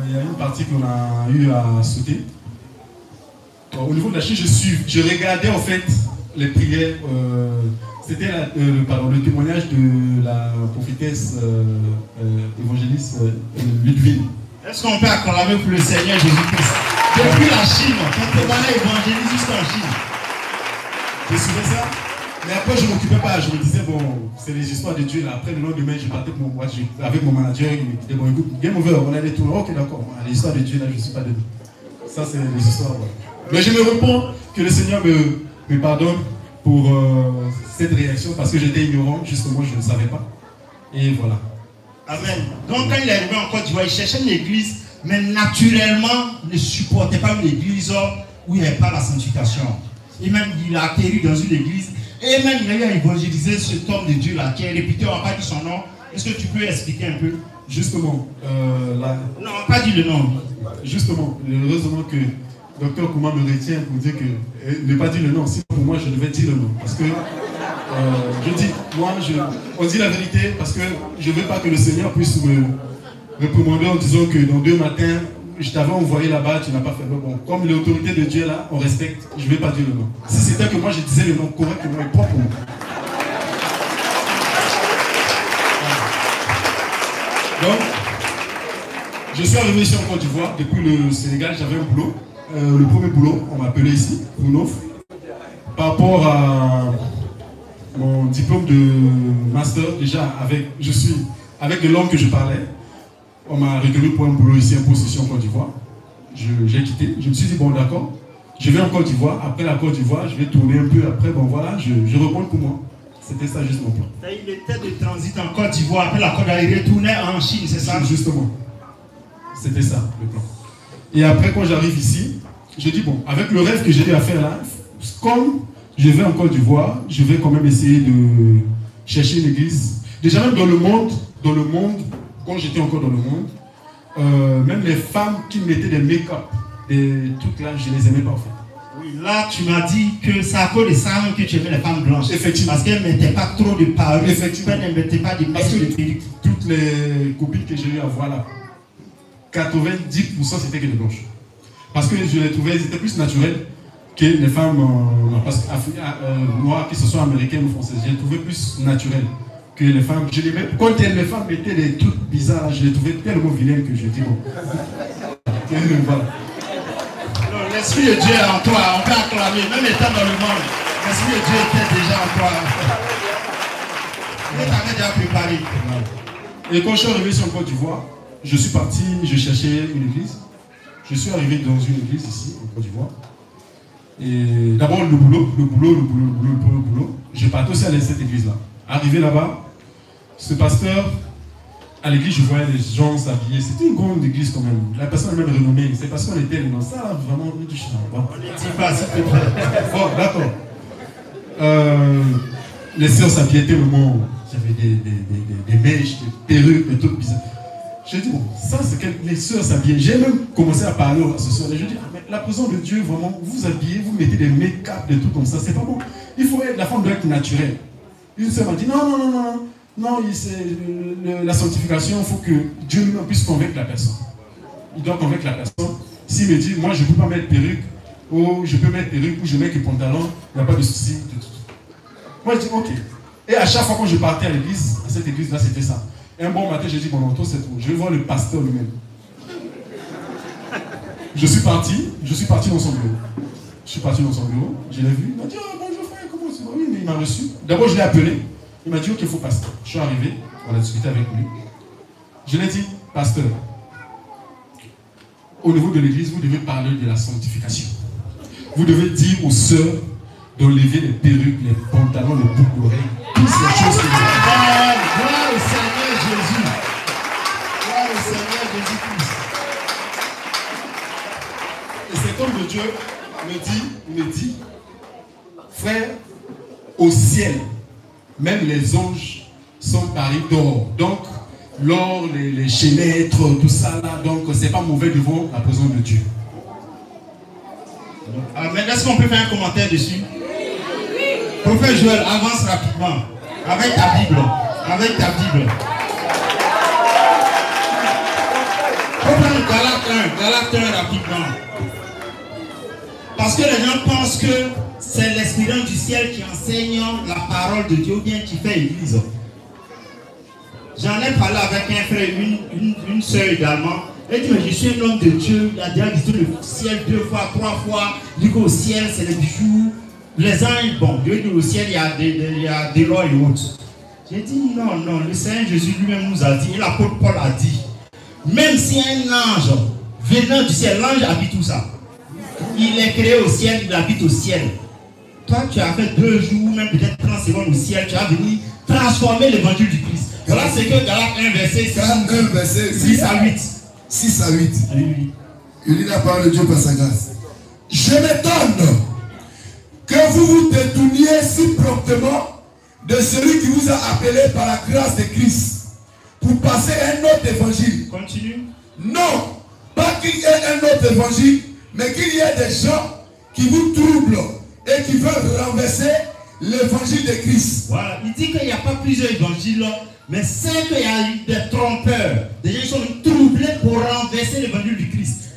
il y a une partie qu'on a eu à sauter. Au niveau de la Chine, je regardais en fait les prières. C'était le témoignage de la prophétesse évangéliste Ludwig. Est-ce qu'on peut acclamer pour le Seigneur Jésus-Christ? Depuis la Chine, ton témoignage évangéliste jusqu'en Chine. Je suivais ça, mais après je ne m'occupais pas. Je me disais, bon, c'est les histoires de Dieu là. Après le lendemain, je partais avec mon manager. Il me disait, bon, écoute, game over, on a des tours. Ok, d'accord, les histoires de Dieu là, je ne suis pas dedans. Ça, c'est les histoires. Ouais. Mais je me réponds que le Seigneur me pardonne pour cette réaction parce que j'étais ignorant, justement, je ne savais pas. Et voilà. Amen. Donc, quand il est arrivé en Côte d'Ivoire, il cherchait une église, mais naturellement, il ne supportait pas une église où il n'y avait pas la sanctification. Et même, il a atterri dans une église, et même, il a eu à évangéliser cet homme de Dieu là, qui est réputé, on n'a pas dit son nom. Est-ce que tu peux expliquer un peu? Justement, non, on n'a pas dit le nom. Justement, heureusement que Docteur Kouma me retient pour dire que ne pas dire le nom. Si pour moi, je devais dire le nom. Parce que je dis, moi, on dit la vérité parce que je ne veux pas que le Seigneur puisse me réprimander en disant que dans 2 matins, je t'avais envoyé là-bas, tu n'as pas fait. Bon, comme l'autorité de Dieu est là, on respecte, je ne vais pas dire le nom. Si c'était que moi je disais le nom correctement et proprement. Donc, je suis arrivé ici en Côte d'Ivoire, depuis le Sénégal, j'avais un boulot. Le premier boulot, on m'appelait ici, pour une offre. Par rapport à mon diplôme de master, déjà, avec les langues que je parlais, on m'a retenu pour un boulot ici, en possession en Côte d'Ivoire. J'ai quitté, je me suis dit, bon d'accord, je vais en Côte d'Ivoire, après la Côte d'Ivoire, je vais tourner un peu, après, bon voilà, je reprends pour moi. C'était ça juste mon plan. Il était de transit en Côte d'Ivoire, après la Côte d'Ivoire, il retournait en Chine, c'est ça? Justement. C'était ça, le plan. Et après, quand j'arrive ici, je dis, bon, avec le rêve que j'ai eu à faire là, comme je vais en Côte d'Ivoire, je vais quand même essayer de chercher une église. Déjà même dans le monde, quand j'étais encore dans le monde, même les femmes qui mettaient des make-up, des trucs là, je les aimais pas en fait. Oui, là tu m'as dit que c'est à cause de ça que tu aimais les femmes blanches. Effectivement. Parce qu'elles ne mettaient pas trop de parures. Effectivement. Elles ne mettaient pas de parce que perruques. toutes les copines que j'ai eu à voir là, 90% c'était que des blanches. Parce que je les trouvais, c'était plus naturel que les femmes noires, que ce soit américaines ou françaises. Je les trouvais plus naturelles que les femmes. Quand les femmes mettaient des trucs bizarres, je les trouvais tellement vilaines que je dis bon. Voilà. L'Esprit de Dieu est en toi, on peut acclamer, même étant dans le monde. L'Esprit de Dieu était déjà en toi. Il t'avait déjà préparé. Et quand je suis arrivé sur Côte d'Ivoire, je suis parti, je cherchais une église. Je suis arrivé dans une église ici, en Côte d'Ivoire. Et d'abord le boulot. Je partais aussi à cette église-là. Arrivé là-bas, ce pasteur, à l'église, je voyais les gens s'habiller. C'était une grande église quand même. La personne est même renommée. C'est parce qu'on était dans ça, vraiment, on touche là. Bon. On ne dit pas, s'il te plaît. Bon, d'accord. Les sœurs s'habillaient tellement. J'avais des mèches, des perruques, des trucs bizarres. J'ai dit, bon, ça c'est que les sœurs s'habillent. J'ai même commencé à parler à ce soir. Et je dis, mais la présence de Dieu, vraiment, vous habillez, vous mettez des make-up, des trucs comme ça, c'est pas bon. Il faut être, la femme doit être naturelle. Une sœur m'a dit, non, la sanctification, il faut que Dieu lui puisse convaincre la personne. Il doit convaincre la personne. S'il me dit, moi je ne peux pas mettre perruque, ou je peux mettre perruque, ou je mets que pantalon, il n'y a pas de souci. Moi je dis, ok. Et à chaque fois que je partais à l'église, à cette église-là, c'était ça. Et un bon matin, j'ai dit, bon, non, c'est trop. Je vais voir le pasteur lui-même. Je suis parti dans son bureau. Je l'ai vu, il m'a dit, oh, bonjour frère, comment c'est? Oui, mais il m'a reçu. D'abord, je l'ai appelé. Il m'a dit, ok, il faut pasteur. Je suis arrivé, on a discuté avec lui. Je lui ai dit, pasteur, au niveau de l'église, vous devez parler de la sanctification. Vous devez dire aux sœurs d'enlever les perruques, les pantalons, les boucles d'oreilles, toutes ces choses que vous avez. Gloire au Seigneur Jésus. Gloire au Seigneur Jésus-Christ. Et c'est comme le Dieu me dit, frère, au ciel, même les anges sont paris d'or. Donc, l'or, les chaînettes, tout ça là, donc c'est pas mauvais devant la présence de Dieu. Amen. Est-ce qu'on peut faire un commentaire dessus? Prophète Joël, avance rapidement. Avec ta Bible. Prophète Galate 1 rapidement. Parce que les gens pensent que c'est l'esprit du ciel qui enseigne la parole de Dieu ou bien qui fait église. J'en ai parlé avec un frère, une soeur également. Elle dit, mais je suis un homme de Dieu, il a déjà visité le ciel 2 fois, 3 fois. Du coup, au ciel, c'est les bijoux. Les anges, bon, Dieu dit au ciel, il y a des lois et autres. J'ai dit, non, le Seigneur Jésus lui-même nous a dit, et l'apôtre Paul a dit, même si un ange venant du ciel, l'ange habite tout ça. Il est créé au ciel, il habite au ciel. Toi, tu as fait 2 jours, même peut-être 30 secondes au ciel, tu as venu transformer l'évangile du Christ. Voilà ce que Galate 1, verset 6 à 8. 6 à 8. Oui. Il lit la parole de Dieu par sa grâce. Je m'étonne que vous vous détourniez si promptement de celui qui vous a appelé par la grâce de Christ pour passer un autre évangile. Continue. Non, pas qu'il y ait un autre évangile, mais qu'il y ait des gens qui vous troublent et qui veulent renverser l'évangile de Christ. Voilà, il dit qu'il n'y a pas plusieurs évangiles, mais c'est qu'il y a eu des trompeurs. Des gens qui sont troublés pour renverser l'évangile du Christ.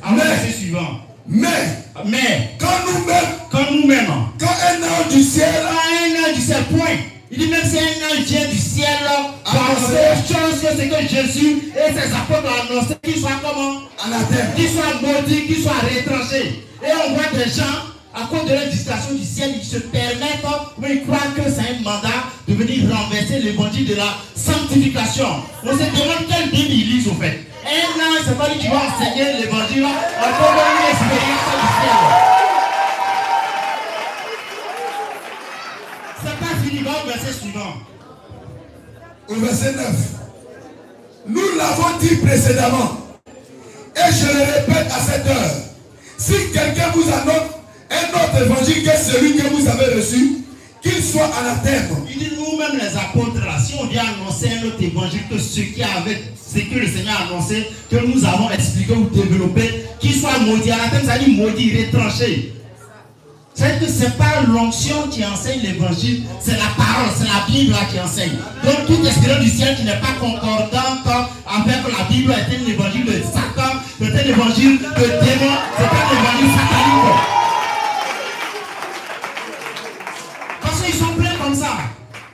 Jésus et ses apôtres ont annoncé qu'ils soient comment? Anathème. Qu'ils soient maudits, qu'ils soient retranchés. Et on voit des gens, à cause de la distraction du ciel, ils se permettent, mais ils croient que c'est un mandat de venir renverser l'évangile de la sanctification. On se demande quelle Bible ils lisent au fait. Un an, c'est pas lui qui va enseigner l'évangile, on peut avoir une expérience du ciel. C'est pas fini, va au verset suivant. Au verset 9. Nous l'avons dit précédemment, et je le répète à cette heure. Si quelqu'un vous annonce un autre évangile que celui que vous avez reçu, qu'il soit anathème. Il dit nous-mêmes les apôtres là, si on vient annoncer un autre évangile que ce que le Seigneur a annoncé, que nous avons expliqué ou développé, qu'il soit maudit. Anathème, ça dit maudit, retranché. C'est que ce n'est pas l'onction qui enseigne l'évangile, c'est la parole, c'est la Bible là qui enseigne. Donc toute expérience du ciel qui n'est pas concordante avec la Bible est un évangile de Satan, c'est un évangile de démon, c'est un évangile satanique. Parce qu'ils sont pleins comme ça.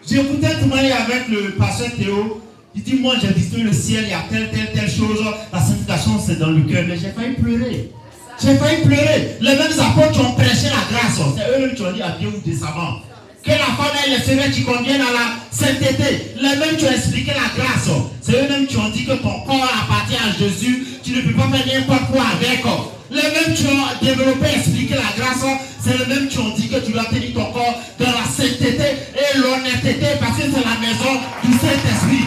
J'ai écouté un témoignage avec le pasteur Théo. Il dit moi j'ai visité le ciel, il y a telle chose, la sanctification c'est dans le cœur, mais j'ai failli pleurer. J'ai failli pleurer. Les mêmes apôtres qui ont prêché la grâce, c'est eux-mêmes qui ont dit à Dieu ou décemment que la femme et les semaines qui conviennent à la sainteté. Les mêmes qui ont expliqué la grâce, c'est eux-mêmes qui ont dit que ton corps appartient à Jésus, tu ne peux pas faire n'importe quoi avec. Les mêmes qui ont développé, expliqué la grâce, c'est les mêmes qui ont dit que tu dois tenir ton corps dans la sainteté et l'honnêteté parce que c'est la maison du Saint-Esprit.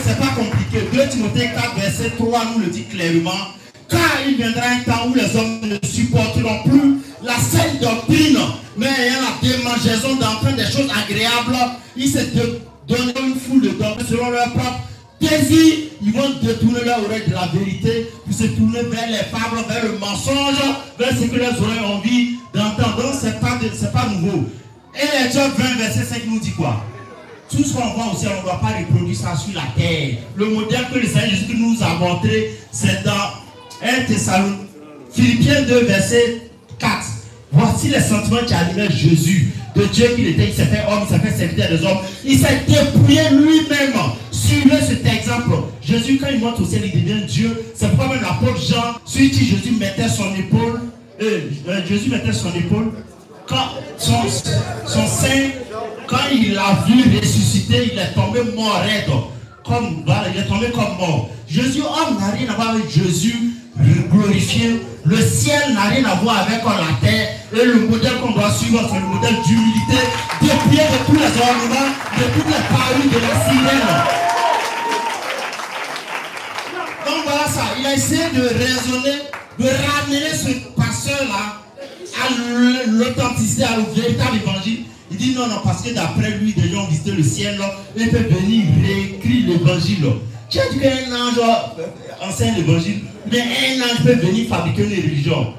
C'est pas compliqué. 2 Timothée 4, verset 3 nous le dit clairement. Car il viendra un temps où les hommes ne supporteront plus la saine doctrine, mais ayant la démangeaison d'entendre des choses agréables, ils se donneront une foule de doctrines selon leur propre désir. Ils vont détourner leur oreille de la vérité pour se tourner vers les fables, vers le mensonge, vers ce que leurs oreilles ont envie d'entendre. Donc c'est pas nouveau. Et les Job 20, verset 5 nous dit quoi? Tout ce qu'on voit aussi, on ne doit pas reproduire ça sur la terre. Le modèle que le Seigneur Jésus nous a montré, c'est dans 1 Thessaloniciens, Philippiens 2, verset 4. Voici les sentiments qui animaient Jésus. De Dieu qu'il était, il s'est fait homme, il s'est fait serviteur des hommes. Il s'est dépouillé lui-même. Suivez cet exemple. Jésus, quand il monte au ciel, il devient Dieu. C'est pourquoi même l'apôtre Jean, sur qui Jésus mettait son épaule, Jésus mettait son épaule, quand son sein, quand il l'a vu ressusciter, il est tombé mort raide. Il est tombé comme mort. Jésus, homme, n'a rien à voir avec Jésus glorifié. Le ciel n'a rien à voir avec la terre. Et le modèle qu'on doit suivre, c'est le modèle d'humilité, dépouillé de tous les ornements, de toutes les parures de la sirène. Donc voilà ça. Il a essayé de raisonner, de ramener ce pasteur-là à l'authenticité, à le véritable évangile. Il dit non, parce que d'après lui, des gens ont visité le ciel, ils peuvent venir réécrire l'évangile. Tu as dit qu'un ange enseigne l'évangile, mais un ange peut venir fabriquer une religion.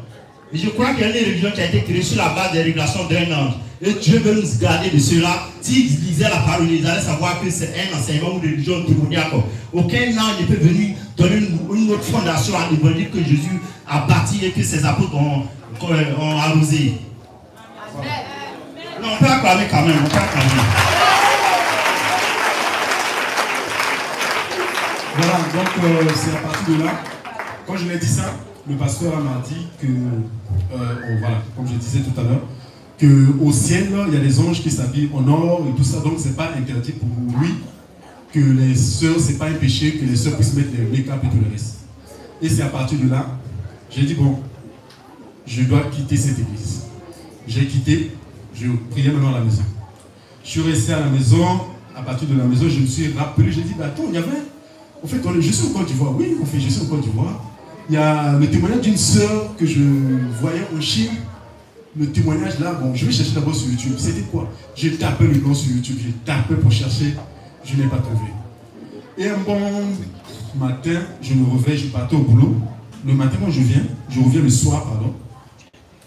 Et je crois qu'il y a une religion qui a été créée sur la base des régulations d'un ange. Et Dieu veut nous garder de cela. S'ils lisaient la parole, ils allaient savoir que c'est un enseignement ou une religion démoniaque. Aucun ange ne peut venir donner une autre fondation à l'évangile que Jésus a bâti et que ses apôtres ont arrosé. Non, on peut acclamer quand même, on peut acclamer. Voilà, donc c'est à partir de là, quand je l'ai dit ça, le pasteur m'a dit que, voilà, comme je disais tout à l'heure, qu'au ciel, il y a des anges qui s'habillent en or et tout ça, donc c'est pas interdit pour lui que les sœurs, c'est pas un péché que les sœurs puissent mettre les make-up et tout le reste. Et c'est à partir de là, j'ai dit bon, je dois quitter cette église. J'ai quitté, je priais maintenant à la maison. Je suis resté à la maison, à partir de la maison, je me suis rappelé, j'ai dit, bah attends, il y avait, en fait, je suis au Côte d'Ivoire, oui, en fait, je suis au Côte d'Ivoire. Il y a le témoignage d'une sœur que je voyais au Chine. Le témoignage là, bon, je vais chercher d'abord sur YouTube. C'était quoi? J'ai tapé le nom sur YouTube, j'ai tapé pour chercher, je n'ai pas trouvé. Et un bon matin, je me réveille, je partais au boulot. Le matin, quand je reviens le soir, pardon.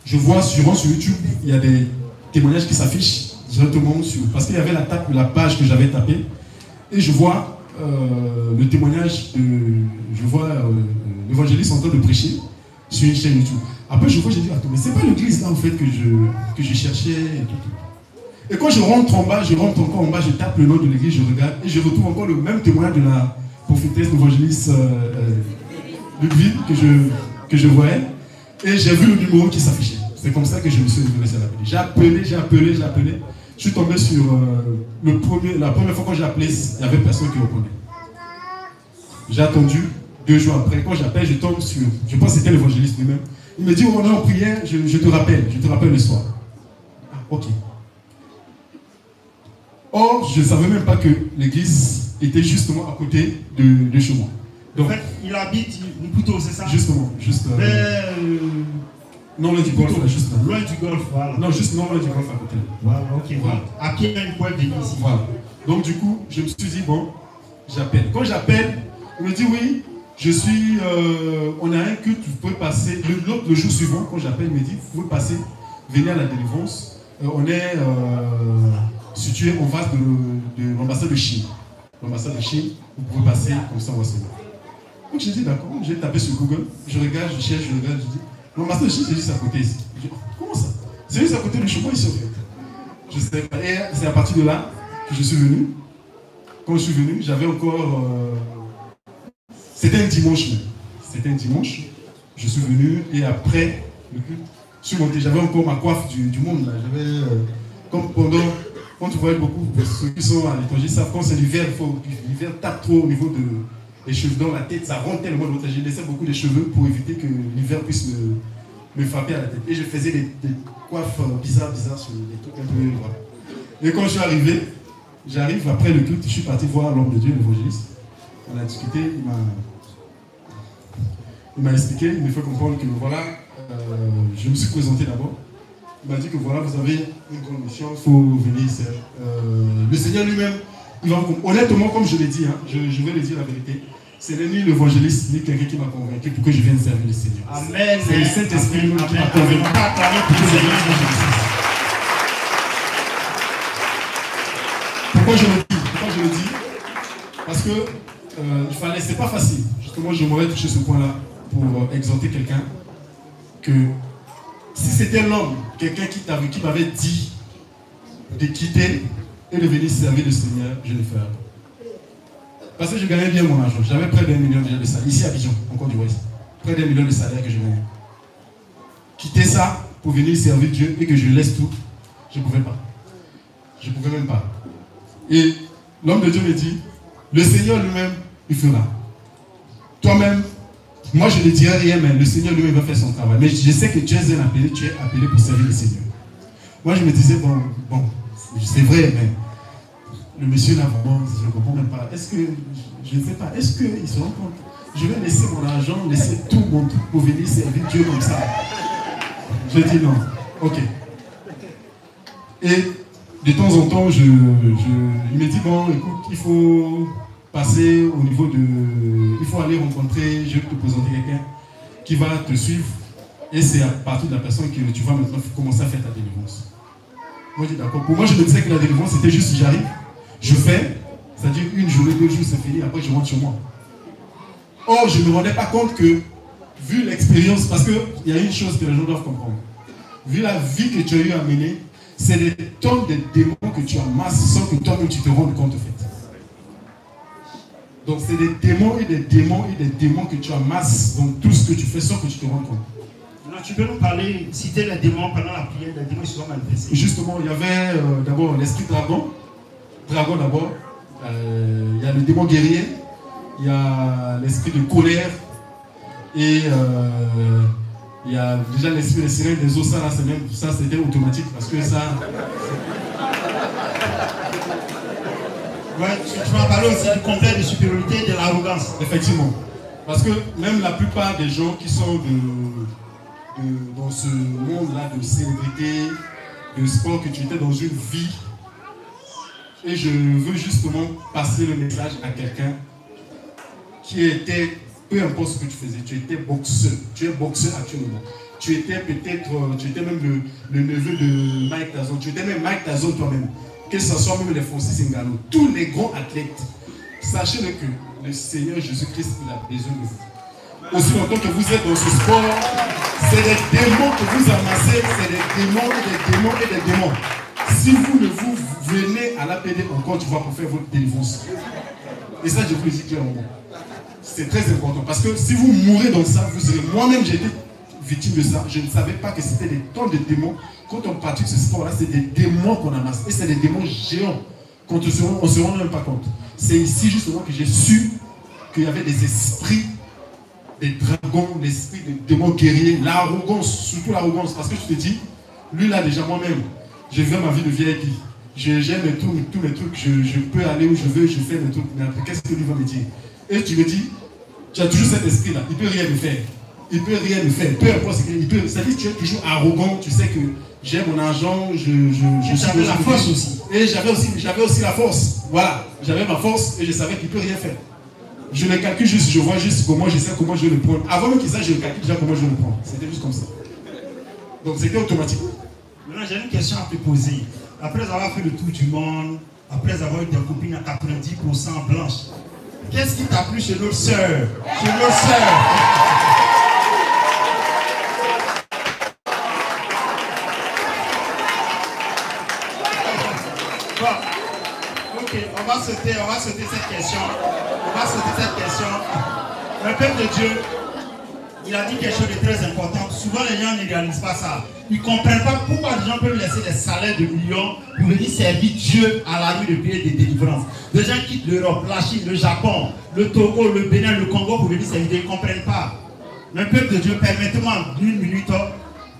Je vois sur YouTube, il y a des témoignages qui s'affichent directement sur. Parce qu'il y avait la page que j'avais tapée. Et je vois le témoignage de. Je vois l'évangéliste en train de prêcher sur une chaîne YouTube. Après, je vois, j'ai dit, attends, mais c'est pas l'église là en fait que je cherchais et tout. Et quand je rentre en bas, je rentre encore en bas, je tape le nom de l'église, je regarde et je retrouve encore le même témoignage de la prophétesse évangéliste Ludwig que je voyais. Et j'ai vu le numéro qui s'affichait. C'est comme ça que je me suis intéressé à l'appeler. J'ai appelé. Je suis tombé sur la première fois quand j'ai appelé, il n'y avait personne qui répondait. J'ai attendu 2 jours après. Quand j'appelle, je tombe sur, je pense que c'était l'évangéliste lui-même. Il me dit, on est en prière, je te rappelle le soir. Ah, ok. Or, je ne savais même pas que l'église était justement à côté de chez moi. Donc, en fait, il habite Mputo, c'est ça? Justement, juste. Non, loin du golf, là, juste là. Loin du golf, voilà. Non, juste non, loin du golf à côté. Voilà, ok, voilà. À pied, il y a une pointe de ici. Voilà. Donc, du coup, je me suis dit, bon, j'appelle. Quand j'appelle, il me dit, oui, je suis. On a un culte, vous pouvez passer. Le jour suivant, quand j'appelle, il me dit, vous pouvez passer, venez à la délivrance. On est situé en face de l'ambassade de Chine. L'ambassade de Chine, vous pouvez passer, comme ça, on va se voir. Donc, j'ai dit, d'accord, j'ai tapé sur Google, je regarde, je cherche, je regarde, je dis, l'ambassade de Chine, c'est juste à côté ici. Je dis, comment ça? C'est juste à côté du chemin ici, en fait. Je sais pas. Et c'est à partir de là que je suis venu. Quand je suis venu, j'avais encore. C'était un dimanche même. C'était un dimanche. Je suis venu et après le culte, je suis monté. J'avais encore ma coiffe du monde là. J'avais. Comme pendant. Quand tu vois beaucoup, ceux qui sont à l'étranger savent quand c'est l'hiver, l'hiver tape trop au niveau des cheveux dans la tête, ça rentre tellement dans l'autre. J'ai laissé beaucoup de cheveux pour éviter que l'hiver puisse me frapper à la tête. Et je faisais des coiffes bizarres sur des trucs un peu. Voilà. Et quand je suis arrivé, j'arrive après le culte, je suis parti voir l'homme de Dieu, l'évangéliste. On a discuté, il m'a expliqué, il m'a fait comprendre que voilà, je me suis présenté d'abord. Il m'a dit que voilà, vous avez une grande mission, il faut venir ici. Le Seigneur lui-même, honnêtement, comme je l'ai dit, hein, je vais le dire la vérité, c'est ni l'évangéliste ni quelqu'un qui m'a convaincu pour que je vienne servir le Seigneur. Amen. C'est le Saint-Esprit qui m'a convaincu. Pourquoi je le dis? Parce que c'est pas facile. Justement, je m'aurais touché ce point-là pour exhorter quelqu'un que si c'était l'homme, quelqu'un qui m'avait dit de quitter et de venir servir le Seigneur, je le ferais. Parce que je gagnais bien mon argent. J'avais près d'1 million déjà de salaire. Ici à Abidjan, encore du Ouest. Près d'1 million de salaire que je gagnais. Quitter ça pour venir servir Dieu et que je laisse tout, je ne pouvais pas. Je ne pouvais même pas. Et l'homme de Dieu me dit, le Seigneur lui-même, il fera. Toi-même, moi je ne dirai rien, mais le Seigneur lui-même va faire son travail. Mais je sais que tu es un appelé, tu es appelé pour servir le Seigneur. Moi je me disais, bon, c'est vrai, mais le monsieur là, vraiment, je ne comprends même pas. Est-ce que, je ne sais pas, est-ce qu'il se rend compte? Je vais laisser mon argent, laisser tout mon truc pour venir servir Dieu comme ça. Je dis non. Ok. Et de temps en temps, il me dit, bon, écoute, il faut passer au niveau de... Il faut aller rencontrer, je vais te présenter quelqu'un qui va te suivre. Et c'est à partir de la personne que tu vas maintenant commencer à faire ta délivrance. Moi, je dis d'accord. Pour moi, je me disais que la délivrance, c'était juste j'arrive, je fais, c'est-à-dire 1 journée, 2 jours, c'est fini, après je rentre chez moi. Or, je ne me rendais pas compte que, vu l'expérience, parce qu'il y a une chose que les gens doivent comprendre. Vu la vie que tu as eu à mener, c'est des tonnes de démons que tu amasses sans que toi-même tu te rendes compte, en fait. Donc, c'est des démons et des démons et des démons que tu amasses dans tout ce que tu fais sans que tu te rendes compte. Non, tu peux nous parler, citer les démons pendant la prière, les démons qui sont manifestés. Justement, il y avait d'abord l'esprit dragon. Dragon d'abord. Il y a le démon guerrier. Il y a l'esprit de colère. Et il y a déjà l'esprit des sirènes des eaux. Ça, c'était automatique parce que ça... Ouais, tu m'as parlé aussi du complexe de supériorité et de l'arrogance. Effectivement. Parce que même la plupart des gens qui sont dans ce monde-là de célébrité, de sport, que tu étais dans une vie. Et je veux justement passer le message à quelqu'un qui était, peu importe ce que tu faisais, tu étais boxeur. Tu es boxeur actuellement. Tu étais peut-être, tu étais même le neveu de Mike Tyson. Tu étais même Mike Tyson toi-même. Que ce soit même les Francis Ngannou, tous les grands athlètes, sachez-le que le Seigneur Jésus-Christ, il a besoin de vous. Aussi longtemps que vous êtes dans ce sport, c'est des démons que vous amassez, c'est des démons et des démons et des démons. si vous ne vous venez à l'APD encore, tu vas pour faire votre délivrance. Et ça, je vous le dis clairement. C'est très important. Parce que si vous mourrez dans ça, vous serez. Moi-même, j'ai été victime de ça. Je ne savais pas que c'était des tonnes de démons. Quand on pratique ce sport-là, c'est des démons qu'on amasse. Et c'est des démons géants. On ne se rend même pas compte. C'est ici justement que j'ai su qu'il y avait des esprits, des dragons, l'esprit des démons guerriers, l'arrogance, surtout l'arrogance. Parce que je te dis, lui là déjà moi-même, j'ai vu ma vie de VIP. J'aime tous mes trucs, je peux aller où je veux, je fais mes trucs. Mais après, qu'est-ce que lui va me dire? Et tu me dis, tu as toujours cet esprit-là, il ne peut rien me faire. Il ne peut rien me faire. Peu importe ce qu'il peut. C'est-à-dire que tu es toujours arrogant, tu sais que j'ai mon argent, j'avais la force aussi. Et j'avais aussi la force. Voilà, j'avais ma force et je savais qu'il ne peut rien faire. Je le calcule juste, je vois juste comment je sais comment je vais le prendre. Avant même qu'il sache, je le calcule déjà comment je vais le prendre. C'était juste comme ça. Donc c'était automatique. Maintenant, j'ai une question à te poser. Après avoir fait le tour du monde, après avoir eu des copines à 90% blanches, qu'est-ce qui t'a plu chez notre sœur? Chez notre sœur. Bon, ok, on va sauter cette question. Le peuple de Dieu, il a dit quelque chose de très important. Souvent, les gens ne réalisent pas ça. Ils ne comprennent pas pourquoi les gens peuvent laisser des salaires de millions pour venir servir Dieu à la nuit de prière et de délivrance. Des gens quittent l'Europe, la Chine, le Japon, le Togo, le Bénin, le Congo pour venir servir Dieu. Ils ne comprennent pas. Le peuple de Dieu, permettez-moi en une minute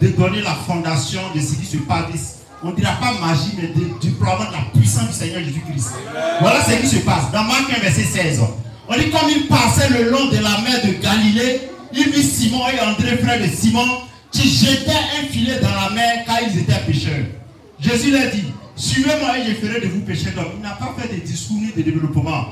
de donner la fondation de ce qui se passe. On ne dira pas magie, mais du déploiement de la puissance du Seigneur Jésus-Christ. Voilà ce qui se passe. Dans Marc 1, verset 16. On dit comme il passait le long de la mer de Galilée, il vit Simon et André, frère de Simon, qui jetaient un filet dans la mer car ils étaient pêcheurs. Jésus leur dit, suivez-moi et je ferai de vous pêcheurs d'hommes. Il n'a pas fait de discours ni de développement.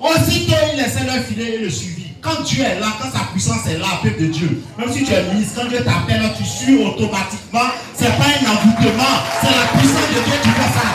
Aussitôt, il laissait leur filet et le suivit. Quand Dieu est là, quand sa puissance est là, peuple de Dieu, même si tu es ministre, quand Dieu t'appelle, tu suis automatiquement. Ce n'est pas un envoûtement, c'est la puissance de Dieu qui fait ça.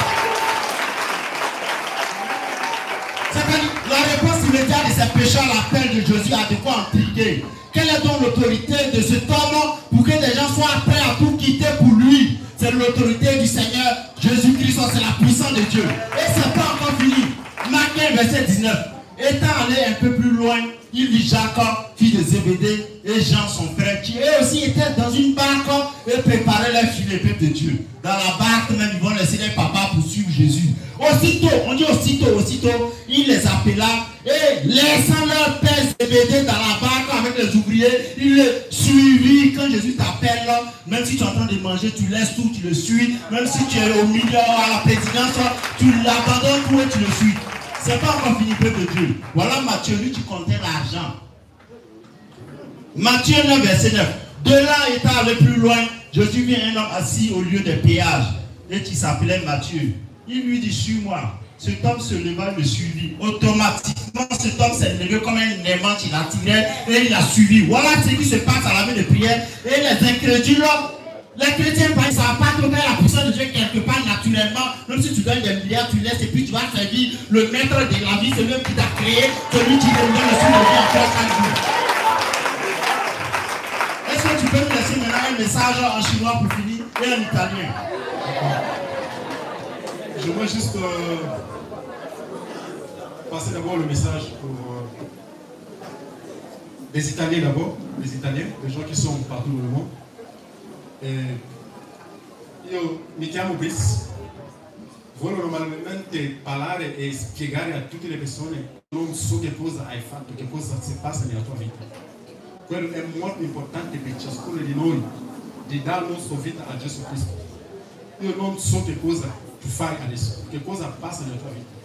C'est-à-dire, la réponse immédiate de ces pécheurs à l'appel de Jésus a de quoi intriguer. Quelle est donc l'autorité de cet homme pour que les gens soient prêts à tout quitter pour lui? C'est l'autorité du Seigneur Jésus-Christ, c'est la puissance de Dieu. Et ce n'est pas encore fini. Marc 1, verset 19. Étant allé un peu plus loin, il vit Jacques, fils de Zébédée, et Jean, son frère, qui eux aussi étaient dans une barque et préparaient leur filet, peuple de Dieu. Dans la barque, même, ils vont laisser les papas pour suivre Jésus. Aussitôt, on dit aussitôt, il les appela et laissant leur père Zébédée dans la barque avec les ouvriers, il les suivit. Quand Jésus t'appelle, même si tu es en train de manger, tu laisses tout, tu le suis. Même si tu es au milieu, à la présidence, tu l'abandonnes tout et tu le suis. Ce n'est pas encore fini, peuple de Dieu. Voilà Matthieu, lui qui comptait l'argent. Matthieu 9, verset 9. De là, étant allé plus loin, Jésus vit un homme assis au lieu des péages et qui s'appelait Matthieu. Il lui dit, suis-moi. Cet homme se leva et le suivit. Automatiquement, cet homme s'est levé comme un aimant qui l'attirait et il l'a suivi. Voilà ce qui se passe à la nuit de prière. Et les incrédules, les chrétiens, ils ne savent pas trouver la puissance de Dieu quelque part naturellement. Même si tu gagnes des milliards, tu laisses et puis tu vas servir le maître de la vie, celui qui t'a créé, celui qui te donne le souffle de vie encore chaque jour. Est-ce que tu peux nous laisser maintenant un message en chinois pour finir et en italien? Je voudrais juste passer d'abord le message pour les Italiens d'abord, les Italiens, les gens qui sont partout dans le monde. Io mi chiamo Brice, voglio normalmente parlare e spiegare a tutte le persone non so che cosa hai fatto, che cosa si passa nella tua vita. Quello è molto importante per ciascuno di noi, di dare la nostra vita a Gesù Cristo. Io non so che cosa tu fai adesso, che cosa passa nella tua vita.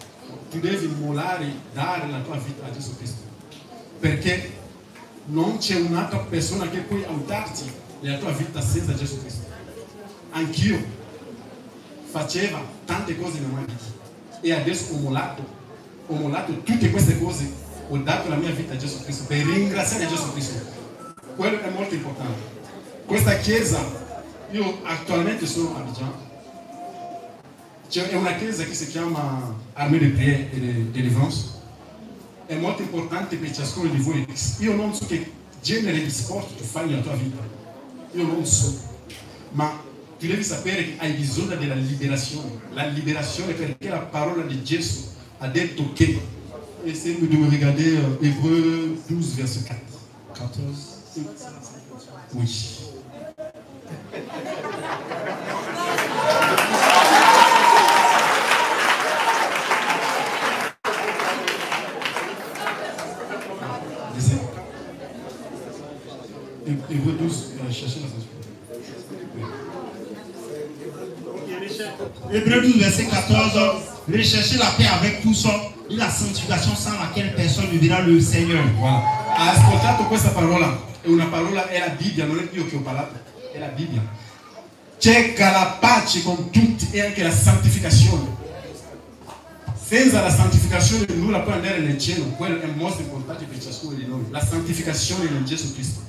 Tu devi mollare, dare la tua vita a Gesù Cristo, perché non c'è un'altra persona che può aiutarti nella tua vita senza Gesù Cristo. Anch'io facevo tante cose nella mia vita e adesso ho mollato tutte queste cose, ho dato la mia vita a Gesù Cristo per ringraziare Gesù Cristo. Quello è molto importante. Questa chiesa, io attualmente sono a Abidjan, c'è una chiesa che si chiama Armée de Prière e de Délivrance. È molto importante per ciascuno di voi. Io non so che genere di sport tu fai nella tua vita. Io non so, ma tu devi sapere che hai bisogno della liberazione. La liberazione perché la parola di Gesù ha detto che. Essayez de me regarder Hébreux 12, verset 4. 14. Oui. Hébreux 12, cherchez la traduction. Hébreux 12, verset 14. Recherchez la paix avec tous et la sanctification sans laquelle personne ne verra le Seigneur. Voilà. Ha ascoltato questa parola, è una parola, è la Bibbia, non è io che ho parlato, è la Bibbia. Cerca la pace con tutti e anche la santificazione. Senza la santificazione nulla può andare nel cielo, quello è molto importante per ciascuno di noi. La santificazione in Gesù Cristo.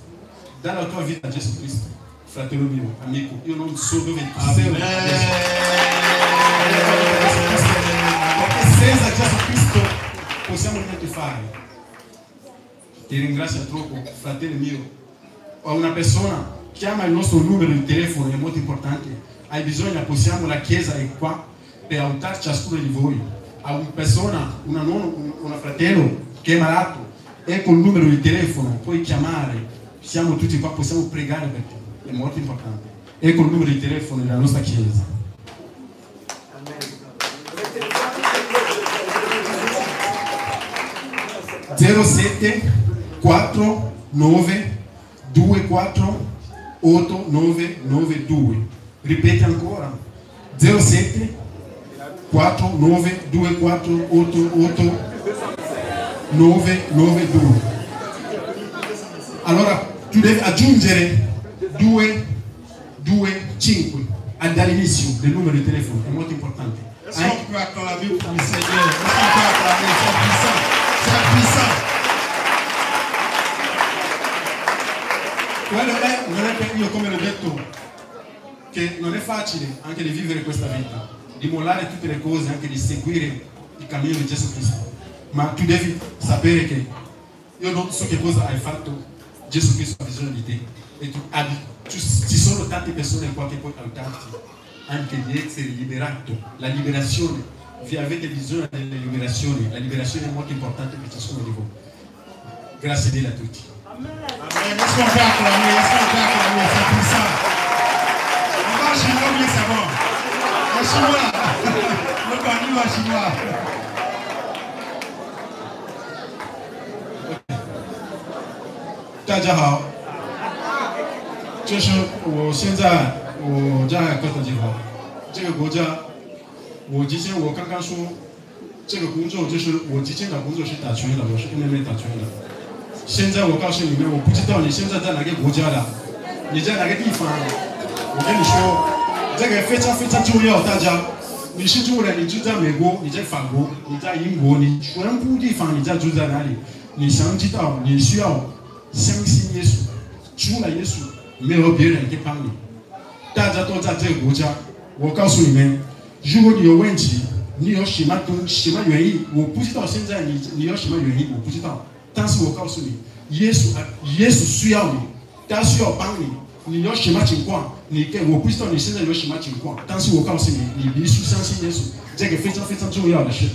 Dà la tua vita a Gesù Cristo, fratello mio, amico. Io non so dove tu sei. Perché senza Gesù Cristo possiamo niente fare. Ti ringrazio troppo, fratello mio. O una persona chiama il nostro numero di telefono, è molto importante. Hai bisogno, possiamo, la chiesa è qua per aiutare ciascuno di voi. A una persona, un fratello che è malato, ecco il numero di telefono, puoi chiamare. Siamo tutti qua, possiamo pregare per te, è molto importante. Ecco il numero di telefono della nostra chiesa. 07 49 24 8992. Ripete ancora. 07 49 24 8992. Allora tu devi aggiungere 225 dall'inizio del numero di telefono, è molto importante. Est-ce qu'on peut acclamer pour le Seigneur? Est-ce qu'on peut acclamer? C'est puissant. C'est puissant. Quello non è che io, come l'ho detto, che non è facile anche di vivere questa vita, di mollare tutte le cose, anche di seguire il cammino di Gesù Cristo. Ma tu devi sapere che io non so che cosa hai fatto, Gesù Cristo ha bisogno di te. E ci sono tante persone qua che possono aiutarti anche di essere liberato. La liberazione, vi avete bisogno della liberazione. La liberazione è molto importante per ciascuno di voi. Grazie mille a tutti. Amen. Est-ce qu'on peut acclamer? Est-ce qu'on peut acclamer? C'est puissant. Encore chinois, bien c'est bon. Le chinois. Le candidat chinois. 大家好，就是我现在在哥德基华这个国家，我刚刚说这个工作就是我之前的工作是打拳的，我是 MMA 打拳的。现在我告诉你们，我不知道你现在在哪个国家的，你在哪个地方？我跟你说，这个非常非常重要，大家。你是住人，你住在美国，你在法国，你在英国，你全部地方你在住在哪里？你想知道，你需要相信耶稣，除了耶稣，没有别人可以帮你。大家都在这个国家，我告诉你们，如果你有问题，你有什么原因，我不知道。现在你有什么原因，我不知道。但是我告诉你，耶稣需要你，他需要帮你。你有什么情况？我不知道你现在有什么情况，但是我告诉你，你必须相信耶稣，这个非常非常重要的事。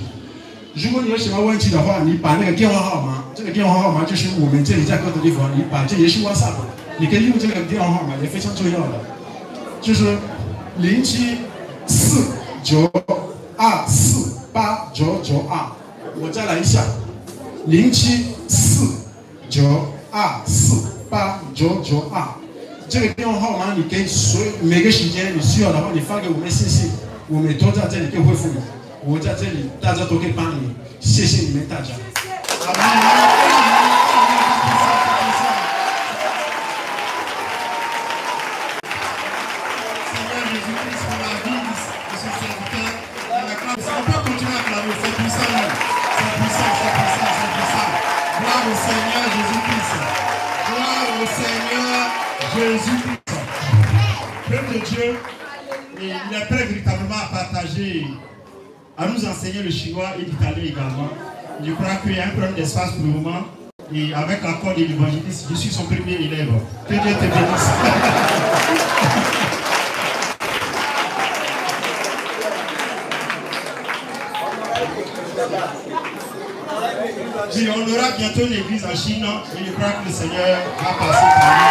如果你有什么问题的话，你把那个电话号码，这个电话号码就是我们这里在各个地方，你把这也是 WhatsApp， 你可以用这个电话号码，也非常重要的，就是0749248992。我再来一下，0749248992。这个电话号码你可以每个时间你需要的话，你发给我们信息，我们都在这里可以回复你。我在这里，大家都可以帮你。谢谢你们大家。Jésus-Christ. Peuple de Dieu, il est prêt véritablement à partager, à nous enseigner le chinois et l'italien également. Je crois qu'il y a un problème d'espace pour le moment. Et avec l'accord de l'évangéliste, je suis son premier élève. Que Dieu te bénisse. Oui, on aura bientôt une église en Chine et je crois que le Seigneur va passer par nous.